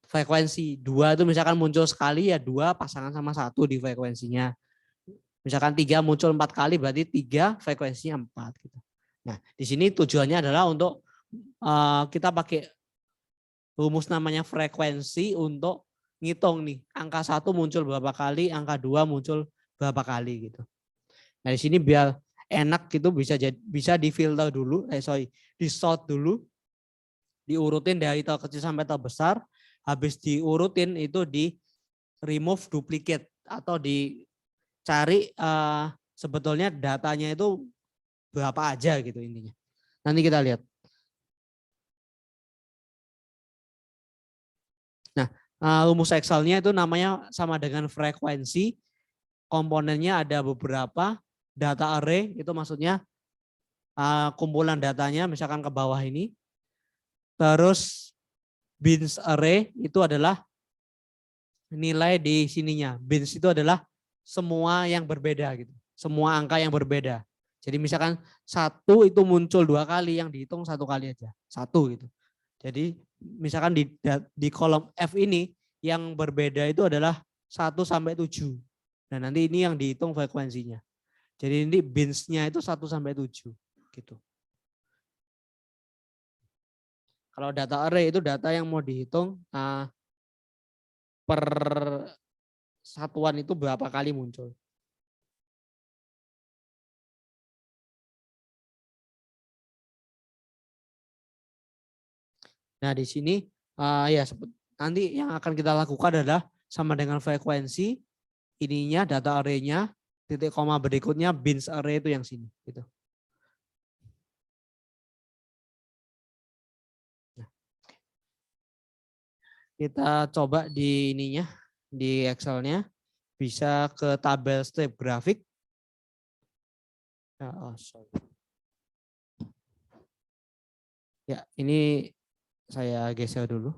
frekuensi. 2 itu misalkan muncul sekali ya 2 pasangan sama 1 di frekuensinya. Misalkan 3 muncul 4 kali berarti 3 frekuensinya 4 gitu. Nah, di sini tujuannya adalah untuk kita pakai rumus namanya frekuensi untuk ngitung nih angka 1 muncul berapa kali, angka 2 muncul berapa kali gitu. Nah, di sini biar enak gitu bisa difilter dulu, di sort dulu, diurutin dari terkecil sampai terbesar, habis diurutin itu di remove duplicate atau dicari sebetulnya datanya itu berapa aja gitu intinya. Nanti kita lihat. Nah, rumus Excel-nya itu namanya sama dengan frekuensi. Komponennya ada beberapa, data array itu maksudnya kumpulan datanya misalkan ke bawah ini. Terus bins array itu adalah nilai di sininya. Bins itu adalah semua yang berbeda gitu. Semua angka yang berbeda. Jadi misalkan 1 itu muncul 2 kali, yang dihitung 1 kali aja. 1 gitu. Jadi misalkan di kolom F ini yang berbeda itu adalah 1 sampai 7. Nah, nanti ini yang dihitung frekuensinya. Jadi ini bins-nya itu 1 sampai 7 gitu. Kalau data array itu data yang mau dihitung per satuan itu berapa kali muncul. Nah, di sini ya nanti yang akan kita lakukan adalah sama dengan frekuensi, ininya data array-nya, titik koma berikutnya bins array itu yang sini gitu. Nah, kita coba di ininya, di Excel-nya bisa ke tabel strip grafik. Ya, ini saya geser dulu.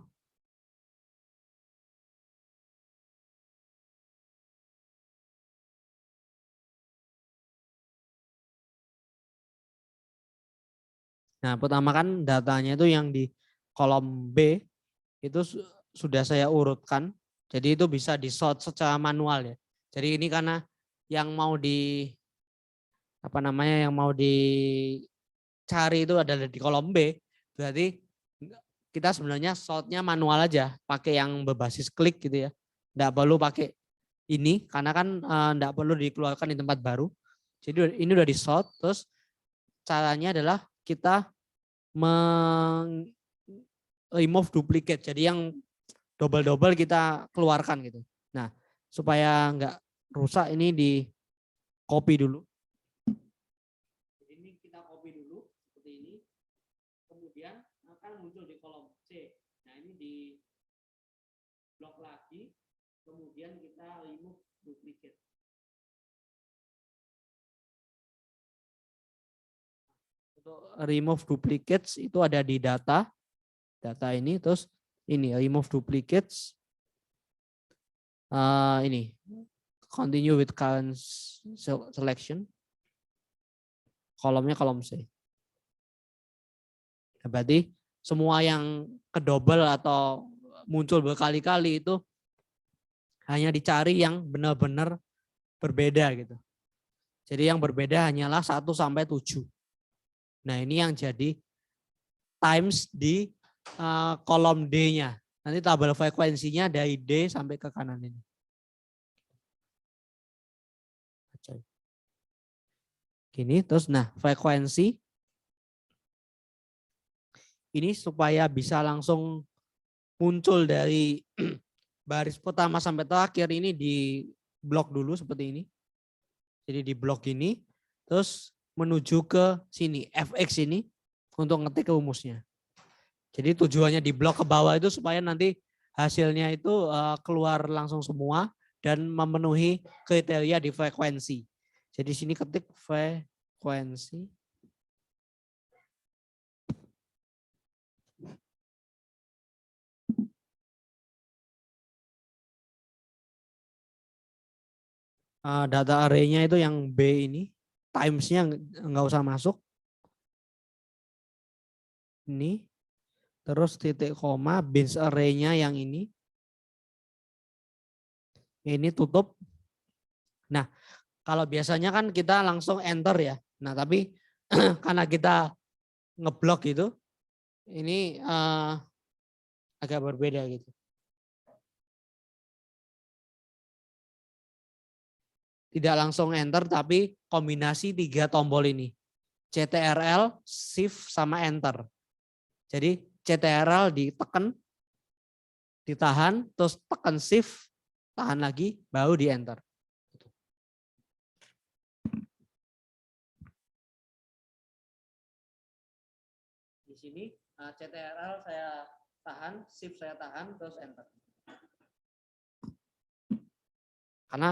Nah, pertama kan datanya itu yang di kolom B itu sudah saya urutkan. Jadi itu bisa di sort secara manual ya. Jadi ini karena yang mau yang mau dicari itu adalah di kolom B, berarti kita sebenarnya sortnya manual aja, pakai yang berbasis klik gitu ya. Nggak perlu pakai ini karena kan nggak perlu dikeluarkan di tempat baru. Jadi ini udah di sort, terus caranya adalah kita remove duplicate. Jadi yang double-double kita keluarkan gitu. Nah, supaya nggak rusak ini di copy dulu. Ini kita copy dulu seperti ini. Kemudian akan muncul di kolom C. Nah, ini di blok lagi. Kemudian kita remove duplicate. Untuk remove duplicates itu ada di data ini, terus ini remove duplicates, ini continue with current selection, kolomnya kolom C. Berarti semua yang kedouble atau muncul berkali-kali itu hanya dicari yang benar-benar berbeda gitu. Jadi yang berbeda hanyalah 1 sampai 7. Nah, ini yang jadi times di kolom D-nya. Nanti tabel frekuensinya dari D sampai ke kanan ini. Gini, terus nah frekuensi ini supaya bisa langsung muncul dari baris pertama sampai terakhir ini di blok dulu seperti ini. Jadi di blok ini, terus menuju ke sini, fx ini untuk ngetik rumusnya. Jadi tujuannya di blok ke bawah itu supaya nanti hasilnya itu keluar langsung semua dan memenuhi kriteria di frekuensi. Jadi sini ketik frekuensi. Data array-nya itu yang B ini, times-nya nggak usah masuk. Ini, terus titik koma, bins array-nya yang ini. Ini tutup. Nah, kalau biasanya kan kita langsung enter ya. Nah, tapi karena kita ngeblok gitu, ini agak berbeda gitu. Tidak langsung enter, tapi kombinasi 3 tombol ini. CTRL, Shift, sama Enter. Jadi CTRL ditekan, ditahan, terus tekan Shift, tahan lagi, baru di Enter. Di sini CTRL saya tahan, Shift saya tahan, terus Enter. Karena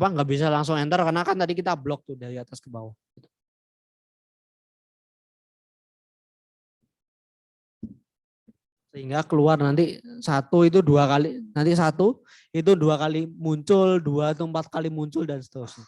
nggak bisa langsung enter karena kan tadi kita blok tuh dari atas ke bawah. Sehingga keluar nanti satu itu 2 kali, nanti satu itu 2 kali muncul, 2 atau 4 kali muncul dan seterusnya.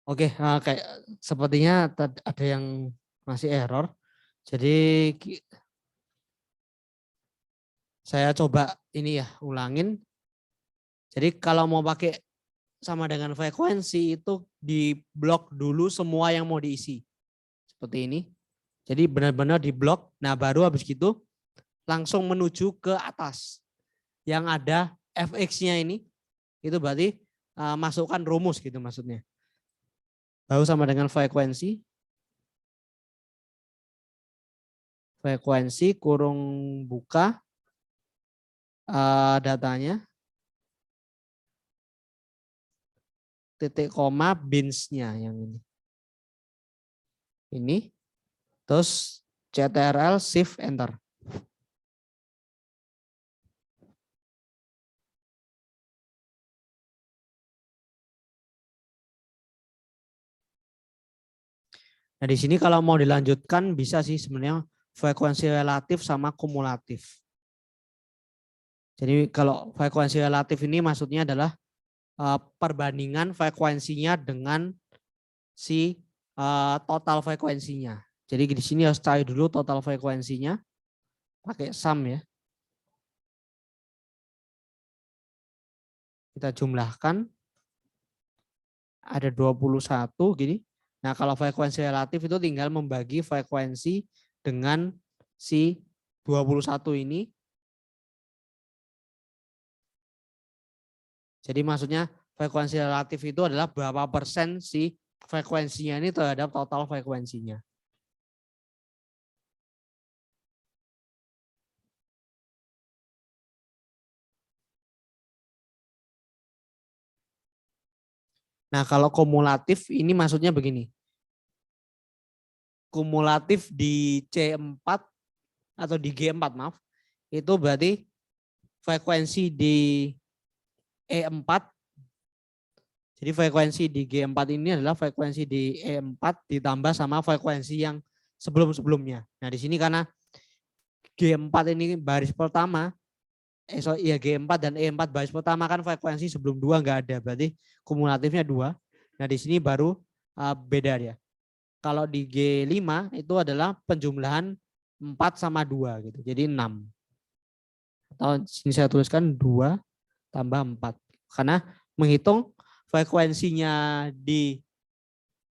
Oke, kayak sepertinya ada yang masih error. Jadi Saya coba ini ya, ulangin. Jadi kalau mau pakai sama dengan frekuensi itu di blok dulu semua yang mau diisi. Seperti ini. Jadi benar-benar di blok. Nah baru habis gitu langsung menuju ke atas. Yang ada fx-nya ini. Itu berarti masukkan rumus gitu maksudnya. Baru sama dengan frekuensi. Frekuensi kurung buka datanya. Titik koma bins-nya yang ini. Ini. Terus CTRL shift enter. Nah di sini kalau mau dilanjutkan bisa sih sebenarnya frekuensi relatif sama kumulatif. Jadi kalau frekuensi relatif ini maksudnya adalah perbandingan frekuensinya dengan si total frekuensinya. Jadi di sini harus cari dulu total frekuensinya pakai sum ya. Kita jumlahkan ada 21 gini. Nah, kalau frekuensi relatif itu tinggal membagi frekuensi dengan si 21 ini. Jadi maksudnya frekuensi relatif itu adalah berapa persen si frekuensinya ini terhadap total frekuensinya. Nah, kalau kumulatif ini maksudnya begini. Kumulatif di C4 atau di G4 maaf, itu berarti frekuensi di E4. Jadi frekuensi di G4 ini adalah frekuensi di E4 ditambah sama frekuensi yang sebelum-sebelumnya. Nah, di sini karena G4 ini baris pertama, G4 dan E4 baris pertama kan frekuensi sebelum 2 enggak ada, berarti kumulatifnya 2. Nah, di sini baru beda dia. Kalau di G5 itu adalah penjumlahan 4 sama 2 gitu. Jadi 6. Atau sini saya tuliskan 2 tambah 4. Karena menghitung frekuensinya di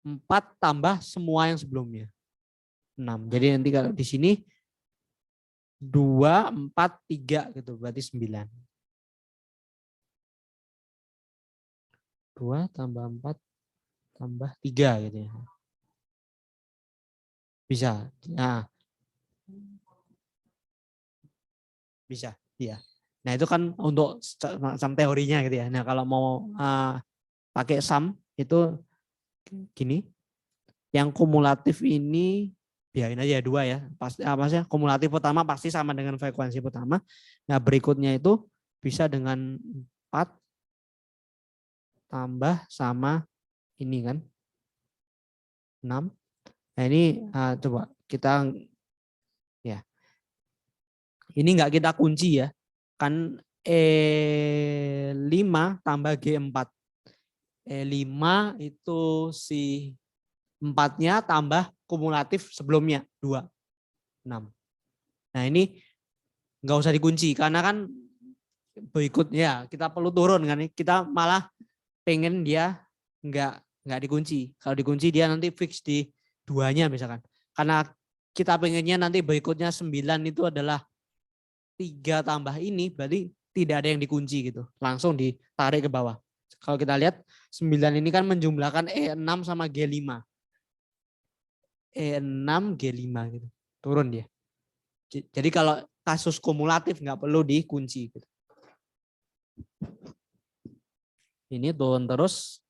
4 tambah semua yang sebelumnya. 6. Jadi nanti kalau di sini 2, 4, 3 gitu. Berarti 9. 2 tambah 4 tambah 3 gitu ya. Bisa. Nah. Bisa. Iya. Nah, itu kan untuk sum teorinya gitu ya. Nah, kalau mau pakai sum itu gini. Yang kumulatif ini biarin aja 2 ya. Pasti apa sih? Kumulatif pertama pasti sama dengan frekuensi pertama. Nah, berikutnya itu bisa dengan 4 tambah sama ini kan. 6. Nah, ini coba kita ya. Ini enggak kita kunci ya. Kan E5 tambah G4. E5 itu si 4-nya tambah kumulatif sebelumnya 2. 6. Nah, ini enggak usah dikunci karena kan berikutnya kita perlu turun kan. Kita malah pengen dia enggak dikunci. Kalau dikunci dia nanti fix di 2-nya misalkan. Karena kita pengennya nanti berikutnya 9 itu adalah 3 tambah ini berarti tidak ada yang dikunci gitu. Langsung ditarik ke bawah. Kalau kita lihat 9 ini kan menjumlahkan E6 sama G5. E6 G5 gitu. Turun dia. Jadi kalau kasus kumulatif nggak perlu dikunci gitu. Ini turun terus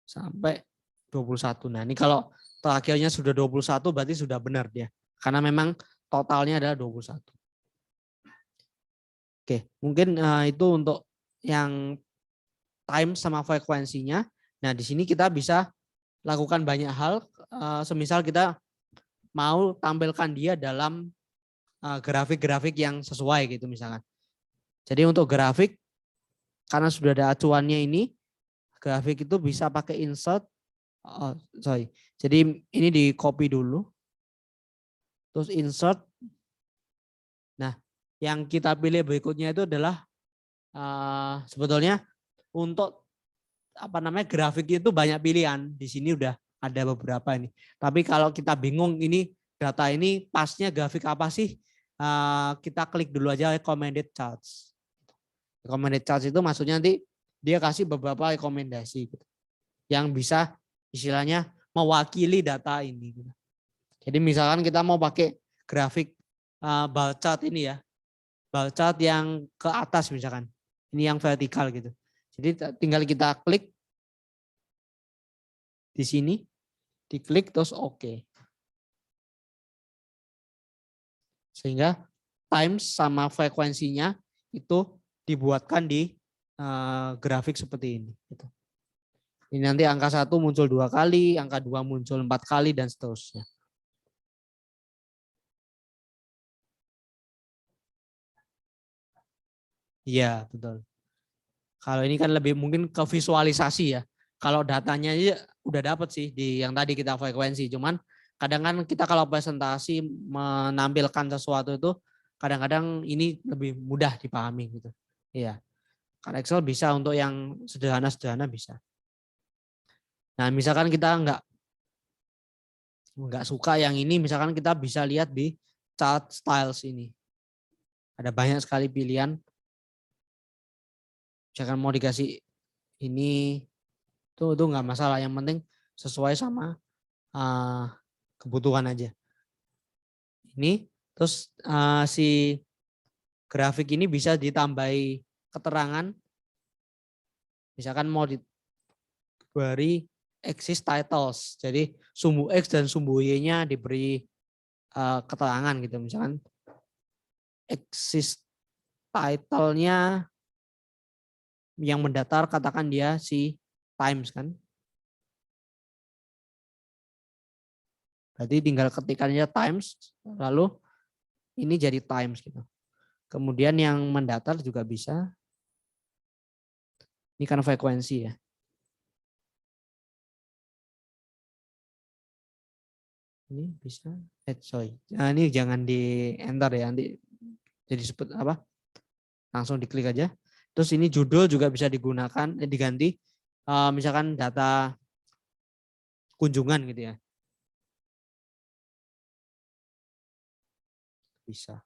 sampai 21. Nah, ini kalau terakhirnya sudah 21 berarti sudah benar dia. Karena memang totalnya adalah 21. Oke, mungkin itu untuk yang time sama frekuensinya. Nah, di sini kita bisa lakukan banyak hal. Semisal kita mau tampilkan dia dalam grafik-grafik yang sesuai gitu misalkan. Jadi untuk grafik, karena sudah ada acuannya ini, grafik itu bisa pakai insert. Jadi ini di copy dulu. Terus insert. Nah, yang kita pilih berikutnya itu adalah sebetulnya untuk grafik itu banyak pilihan. Di sini udah ada beberapa ini. Tapi kalau kita bingung ini data ini pasnya grafik apa sih? Kita klik dulu aja recommended charts. Recommended charts itu maksudnya nanti dia kasih beberapa rekomendasi gitu, yang bisa istilahnya mewakili data ini. Gitu. Jadi misalkan kita mau pakai grafik bar chart ini ya, bar chart yang ke atas misalkan, ini yang vertikal gitu. Jadi tinggal kita klik di sini, diklik terus oke. Sehingga times sama frekuensinya itu dibuatkan di grafik seperti ini. Gitu. Ini nanti angka 1 muncul 2 kali, angka 2 muncul 4 kali, dan seterusnya. Iya, betul. Kalau ini kan lebih mungkin ke visualisasi ya. Kalau datanya aja udah dapat sih di yang tadi kita frekuensi. Cuman kadang kan kita kalau presentasi menampilkan sesuatu itu kadang-kadang ini lebih mudah dipahami gitu. Iya. Kan Excel bisa untuk yang sederhana-sederhana bisa. Nah, misalkan kita nggak suka yang ini, misalkan kita bisa lihat di chart styles ini. Ada banyak sekali pilihan. Misalkan mau dikasih ini itu nggak masalah, yang penting sesuai sama kebutuhan aja. Ini terus si grafik ini bisa ditambahi keterangan, misalkan mau diberi axis titles, jadi sumbu X dan sumbu Y-nya diberi keterangan gitu, misalkan axis title-nya yang mendatar katakan dia si times kan. Berarti tinggal ketikannya times, lalu ini jadi times gitu. Kemudian yang mendatar juga bisa. Ini kan frekuensi ya. Ini bisa. Sorry. Nah, ini jangan di enter ya, nanti jadi sebut apa? Langsung diklik aja. Terus ini judul juga bisa digunakan, diganti. Misalkan data kunjungan gitu ya. Bisa.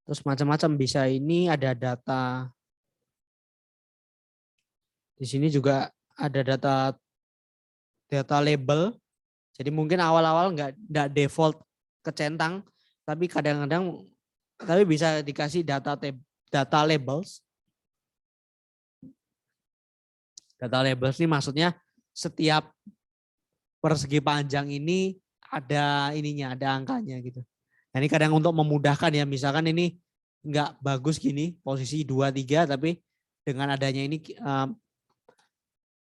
Terus macam-macam bisa, ini ada data. Di sini juga ada data label. Jadi mungkin awal-awal nggak default kecentang, tapi kadang-kadang bisa dikasih data labels. Data labels ini maksudnya setiap persegi panjang ini ada ininya, ada angkanya gitu. Nah, ini kadang untuk memudahkan ya, misalkan ini nggak bagus gini, posisi 2, 3, tapi dengan adanya ini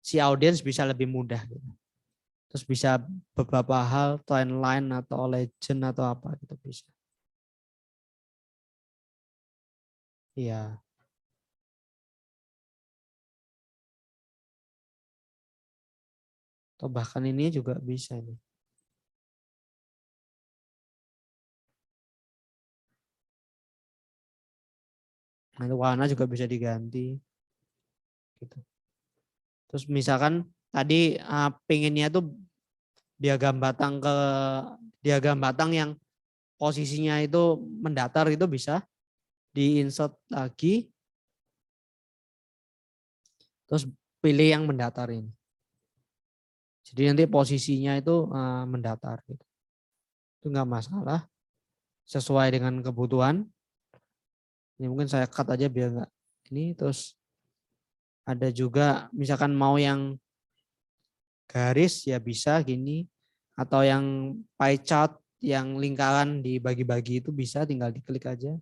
si audiens bisa lebih mudah. Gitu. Terus bisa beberapa hal, trendline atau legend atau apa gitu bisa. Iya. Atau bahkan ini juga bisa nih. Nah, warna juga bisa diganti. Gitu. Terus misalkan tadi pengennya tuh diagram batang yang posisinya itu mendatar, itu bisa di-insert lagi. Terus pilih yang mendatar ini. Jadi nanti posisinya itu mendatar gitu. Itu enggak masalah. Sesuai dengan kebutuhan. Ini mungkin saya cut aja biar enggak ini. Terus ada juga misalkan mau yang garis ya bisa gini. Atau yang pie chart yang lingkaran dibagi-bagi itu bisa, tinggal diklik aja.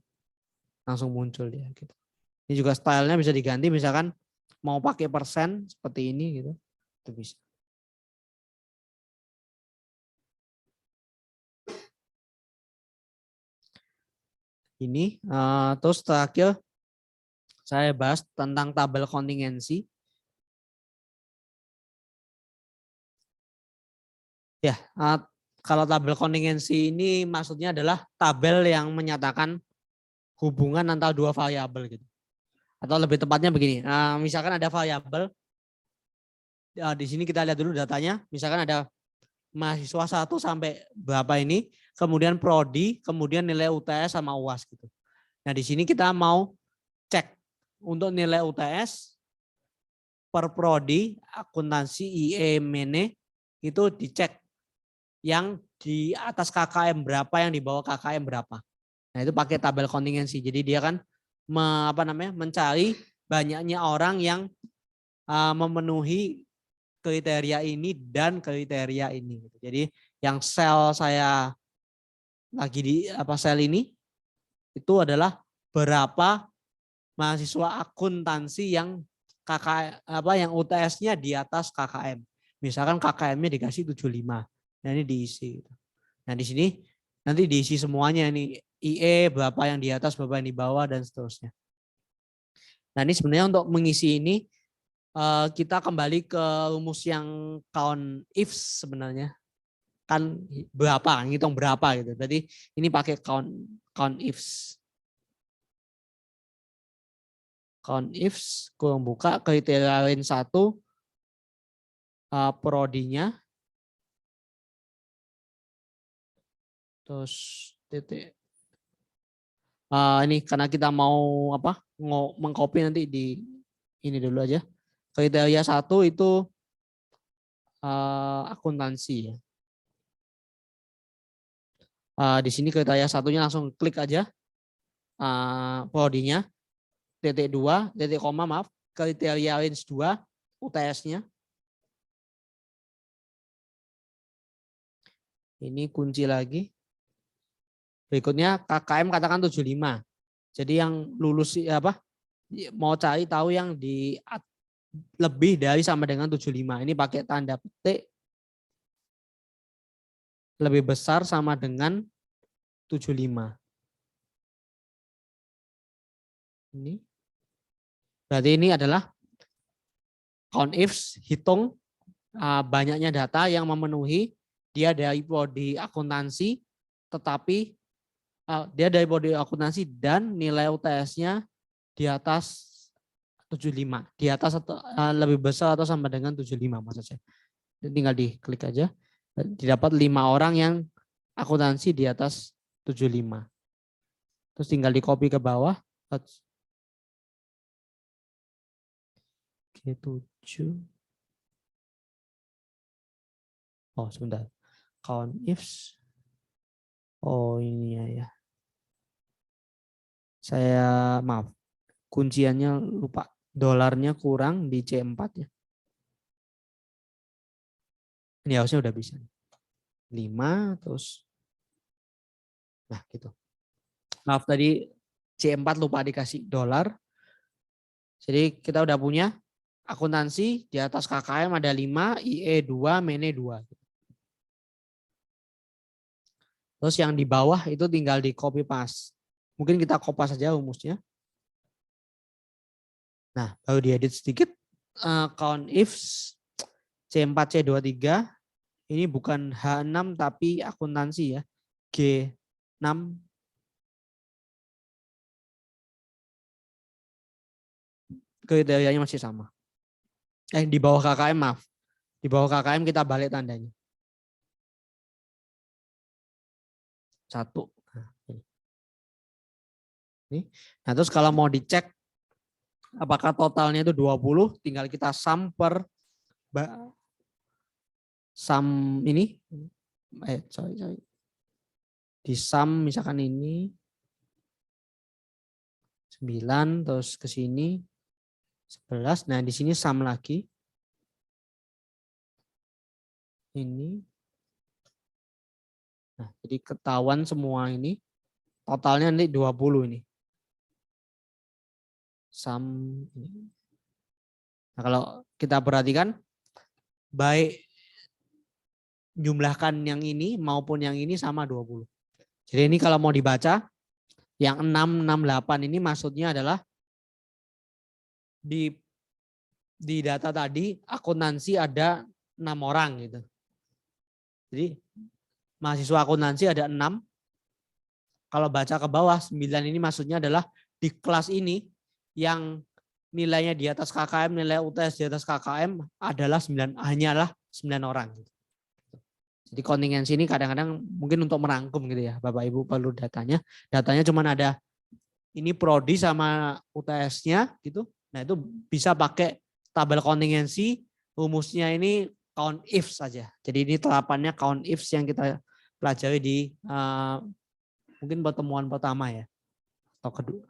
Langsung muncul dia gitu. Ini juga stylenya bisa diganti, misalkan mau pakai persen seperti ini gitu. Itu bisa. Ini terus terakhir saya bahas tentang tabel kontingensi. Ya, kalau tabel kontingensi ini maksudnya adalah tabel yang menyatakan hubungan antara dua variabel gitu. Atau lebih tepatnya begini, misalkan ada variabel, di sini kita lihat dulu datanya, misalkan ada mahasiswa 1 sampai berapa ini, kemudian prodi, kemudian nilai UTS sama UAS gitu. Nah di sini kita mau cek untuk nilai UTS per prodi, akuntansi, IE, Mene itu dicek yang di atas KKM berapa, yang di bawah KKM berapa. Nah itu pakai tabel kontingensi. Jadi dia kan mencari banyaknya orang yang memenuhi kriteria ini dan kriteria ini. Jadi yang sel saya lagi di sel ini itu adalah berapa mahasiswa akuntansi yang yang UTS-nya di atas KKM. Misalkan KKM-nya dikasih 75. Nah ini diisi. Nah di sini nanti diisi semuanya ini, IE berapa yang di atas, berapa yang di bawah, dan seterusnya. Nah ini sebenarnya untuk mengisi ini kita kembali ke rumus yang count ifs sebenarnya. Kan berapa, ngitung berapa gitu. Berarti ini pakai count ifs. Count ifs, kurang buka kriteria lain 1, prodinya. Terus titik. Ini karena kita mau mengcopy nanti di ini dulu aja. Kriteria 1 itu akuntansi ya. Di sini kriteria 1-nya langsung klik aja. Prodinya. Titik 2, titik koma maaf. Kriteria range 2, UTS-nya. Ini kunci lagi. Berikutnya KKM katakan 75. Jadi yang lulus mau cari tahu yang di lebih dari sama dengan 75. Ini pakai tanda petik lebih besar sama dengan 75. Ini. Berarti ini adalah count ifs, hitung banyaknya data yang memenuhi dia dari prodi akuntansi, tetapi dia dari prodi akuntansi dan nilai UTS-nya di atas 75, di atas atau lebih besar atau sama dengan 75 maksud saya. Tinggal diklik aja, didapat 5 orang yang akuntansi di atas 75. Terus tinggal di copy ke bawah. G7. Oh sebentar. Count ifs. Oh ini ya. Saya maaf. Kunciannya lupa. Dolarnya kurang di C4 ya. Ini harusnya udah bisa. 5 terus. Nah gitu. Maaf tadi C4 lupa dikasih dolar. Jadi kita udah punya akuntansi di atas KKM ada 5, IE 2, Mene 2. Terus yang di bawah itu tinggal di copy paste. Mungkin kita copy saja rumusnya. Nah, baru diedit sedikit. Count ifs C4 C23 ini bukan H6 tapi akuntansi ya. G6. Kriterianya masih sama. Di bawah KKM maaf. Di bawah KKM kita balik tandanya. 1. Nah, terus kalau mau dicek apakah totalnya itu 20, tinggal kita sum per sum ini. Sorry. Di sum misalkan ini 9 terus ke sini 11. Nah, di sini sum lagi. Ini. Nah, jadi ketahuan semua ini. Totalnya nanti 20 ini. Sum ini. Nah, kalau kita perhatikan baik jumlahkan yang ini maupun yang ini sama 20. Jadi ini kalau mau dibaca yang 668 ini maksudnya adalah di data tadi akuntansi ada 6 orang gitu. Jadi mahasiswa akuntansi ada 6. Kalau baca ke bawah 9 ini maksudnya adalah di kelas ini yang nilainya di atas KKM, nilai UTS di atas KKM adalah hanyalah 9 orang. Jadi kontingensi ini kadang-kadang mungkin untuk merangkum gitu ya, Bapak Ibu perlu datanya. Datanya cuma ada ini prodi sama UTS-nya gitu. Nah, itu bisa pakai tabel kontingensi, rumusnya ini count if saja. Jadi ini terapannya count ifs yang kita pelajari di mungkin pertemuan pertama ya atau kedua.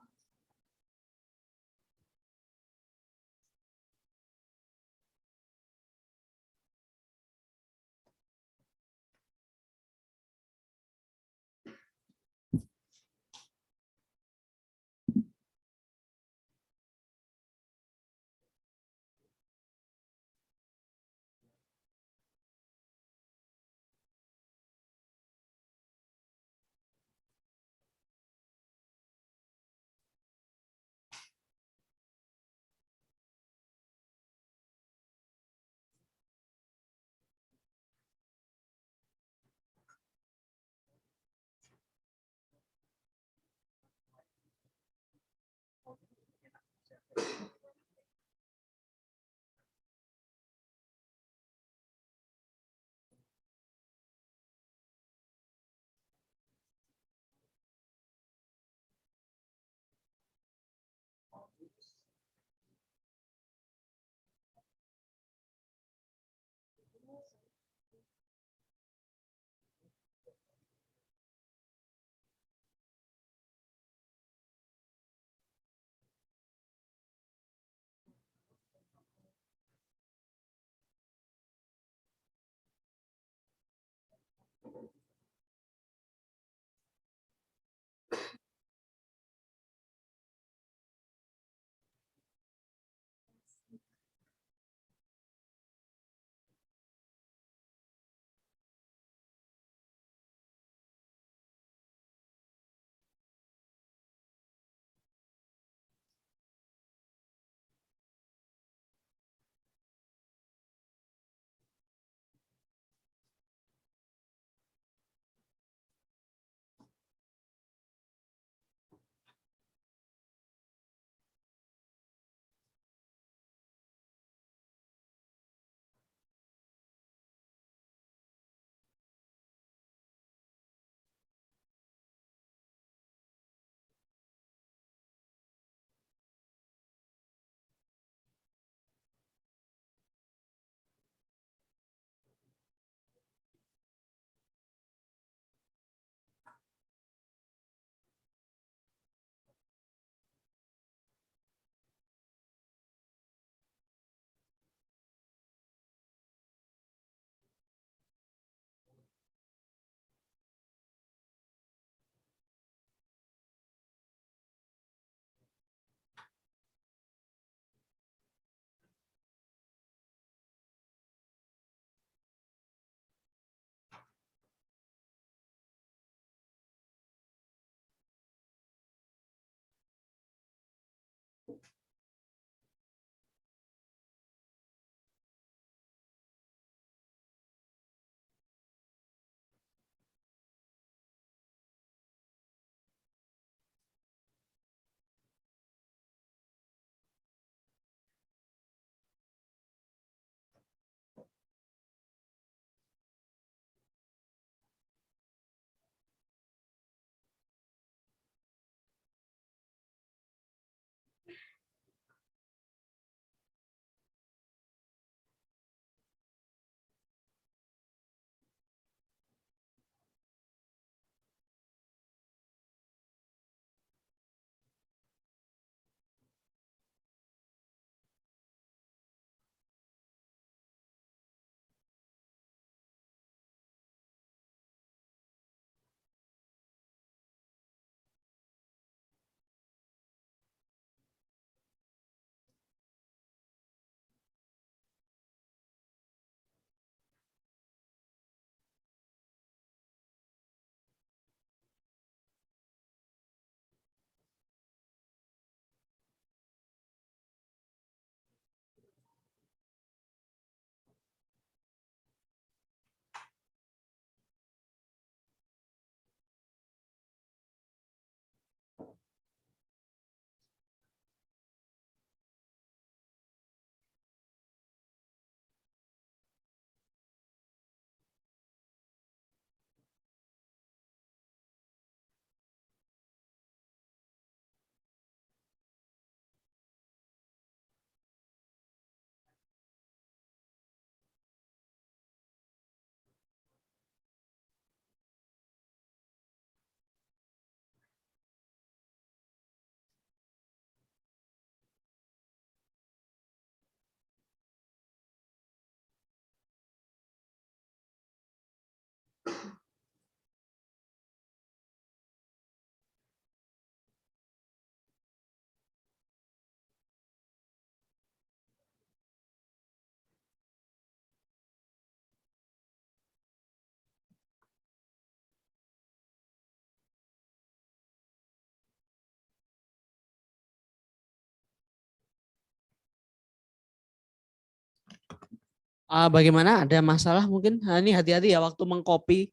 Bagaimana? Ada masalah mungkin? Nah, ini hati-hati ya waktu mengcopy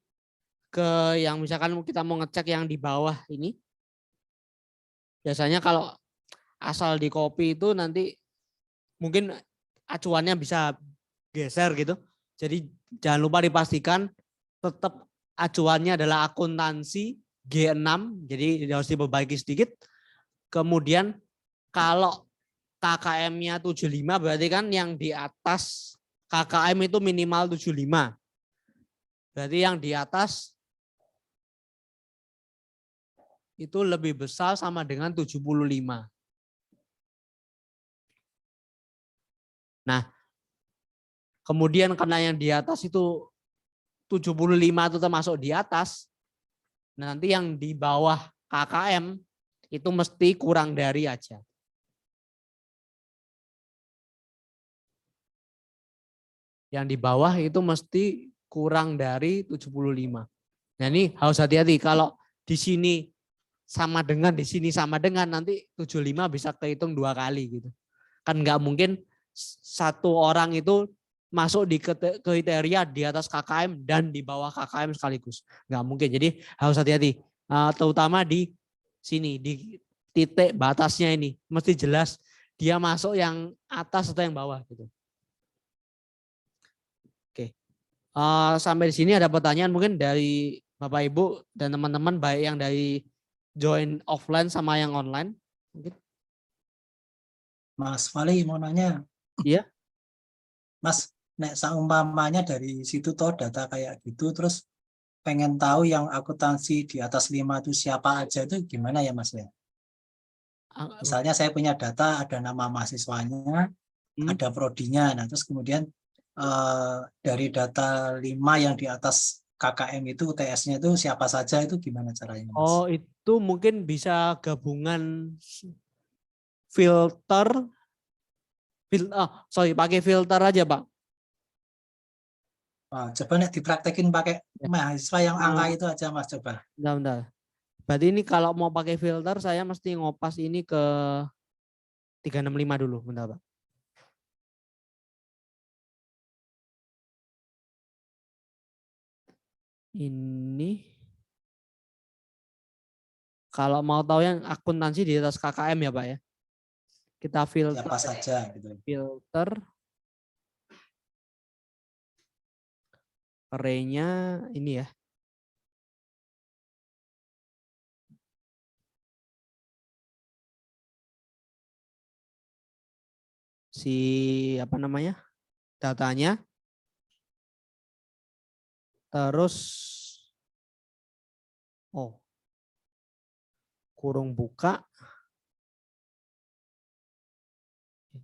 ke yang misalkan kita mau ngecek yang di bawah ini. Biasanya kalau asal di copy itu nanti mungkin acuannya bisa geser gitu. Jadi jangan lupa dipastikan tetap acuannya adalah akuntansi G6. Jadi harus diperbaiki sedikit. Kemudian kalau KKM-nya 75 berarti kan yang di atas KKM itu minimal 75. Berarti yang di atas itu lebih besar sama dengan 75. Nah, kemudian karena yang di atas itu 75 itu termasuk di atas, nanti yang di bawah KKM itu mesti kurang dari aja. Yang di bawah itu mesti kurang dari 75. Nah ini harus hati-hati kalau di sini sama dengan, di sini sama dengan, nanti 75 bisa kehitung 2 kali gitu. Kan nggak mungkin satu orang itu masuk di kriteria di atas KKM dan di bawah KKM sekaligus. Nggak mungkin. Jadi harus hati-hati. Terutama di sini, di titik batasnya ini. Mesti jelas dia masuk yang atas atau yang bawah gitu. Oke. Sampai di sini ada pertanyaan mungkin dari Bapak Ibu dan teman-teman baik yang dari join offline sama yang online. Mungkin. Mas Fali mau nanya. Iya. Mas, nek saumpamanya dari situ toh data kayak gitu, terus pengen tahu yang akuntansi di atas 5 itu siapa aja itu gimana ya Mas ya? Misalnya saya punya data, ada nama mahasiswanya, ada prodinya, nah terus kemudian dari data 5 yang di atas KKM itu UTS-nya itu siapa saja, itu gimana caranya Mas? Oh, itu mungkin bisa gabungan filter, pakai filter aja Pak. Coba nek dipraktekin pakai mahasiswa yang angka itu aja Mas, coba. Bentar. Berarti ini kalau mau pakai filter saya mesti ngopas ini ke 365 dulu, bentar Pak. Ini kalau mau tahu yang akuntansi di atas KKM ya Pak ya. Kita filter. Siapa saja gitu. Filter. Array-nya ini ya. Si apa namanya? Datanya. Terus kurung buka.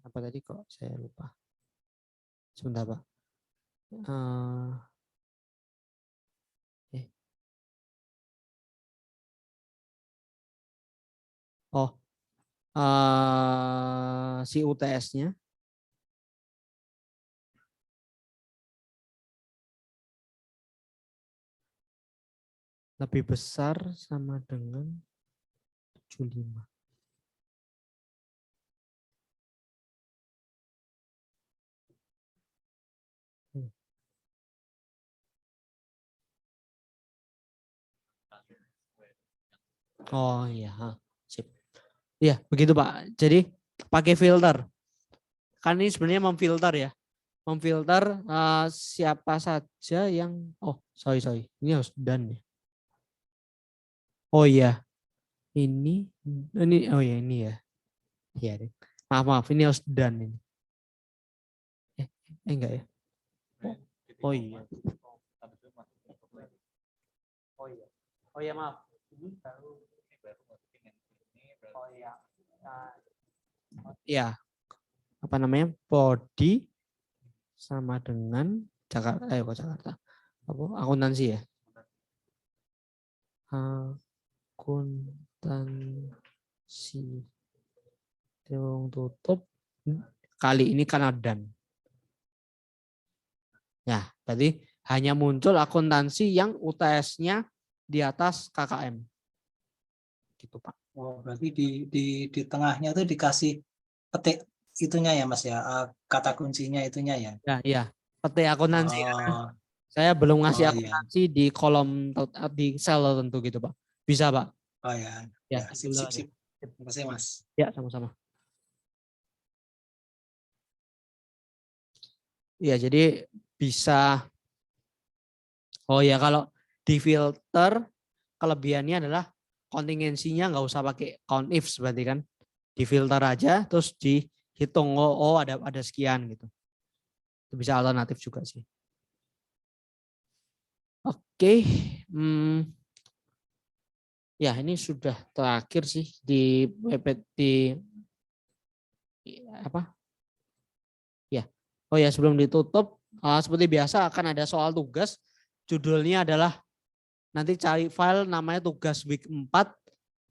Apa tadi kok saya lupa. Sebentar Pak. Si UTS-nya. Lebih besar sama dengan 75. Oh iya, sip. Iya, begitu Pak. Jadi pakai filter. Kan ini sebenarnya memfilter ya. Memfilter siapa saja yang sorry. Ini harus done ya. Oh iya. Ini oh ya ini ya. Iya deh. Maaf, ini harus done ini. Enggak ya. Oh iya. Oh iya maaf. Ini baru. Oh iya. Ya. Apa namanya? Body sama dengan Jakarta. Apa? Akuntansi ya. Akuntansi. Tutup. Kali ini karena dan. Ya, berarti hanya muncul akuntansi yang UTS-nya di atas KKM. Gitu Pak. Oh, berarti di tengahnya tuh dikasih petik itunya ya Mas ya, kata kuncinya itunya ya. Ya, iya. pete akuntansi. Oh, Saya belum ngasih oh iya. akuntansi di kolom di sel tertentu gitu Pak. Bisa Pak? Oh ya. Ya, Ya, sip, sip, sip. Terima kasih, Mas. Ya, sama-sama. Ya, jadi bisa. Oh ya, kalau di filter kelebihannya adalah kontingensinya nggak usah pakai count ifs berarti kan. Di filter aja terus dihitung ada sekian gitu. Itu bisa alternatif juga sih. Oke. Ya, ini sudah terakhir sih di PPT apa? Ya. Oh ya, sebelum ditutup seperti biasa akan ada soal tugas. Judulnya adalah nanti cari file namanya tugas week 4.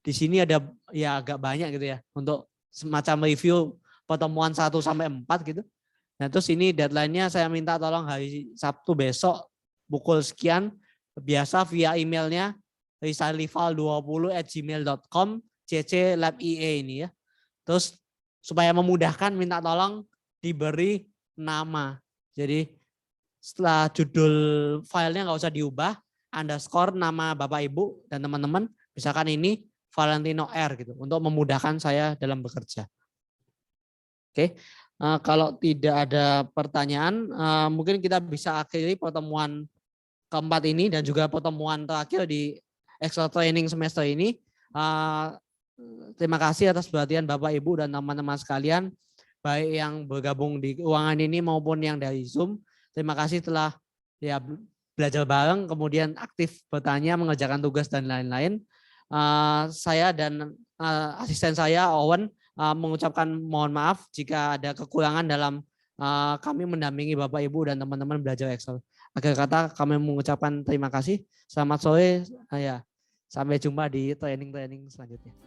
Di sini ada ya agak banyak gitu ya untuk semacam review pertemuan 1 sampai 4 gitu. Nah, terus ini deadline-nya saya minta tolong hari Sabtu besok pukul sekian, biasa via emailnya risalifal20@gmail.com cc lab IE ini ya. Terus supaya memudahkan minta tolong diberi nama. Jadi setelah judul filenya nggak usah diubah, underscore nama Bapak Ibu dan teman-teman, misalkan ini Valentino R gitu untuk memudahkan saya dalam bekerja. Oke. Kalau tidak ada pertanyaan, mungkin kita bisa akhiri pertemuan keempat ini dan juga pertemuan terakhir di Excel Training semester ini. Terima kasih atas perhatian Bapak Ibu dan teman-teman sekalian, baik yang bergabung di ruangan ini maupun yang dari Zoom. Terima kasih telah ya belajar bareng, kemudian aktif bertanya, mengerjakan tugas dan lain-lain. Saya dan asisten saya Owen mengucapkan mohon maaf jika ada kekurangan dalam kami mendampingi Bapak Ibu dan teman-teman belajar Excel. Akhir kata kami mengucapkan terima kasih. Selamat sore. Ya, sampai jumpa di training-training selanjutnya.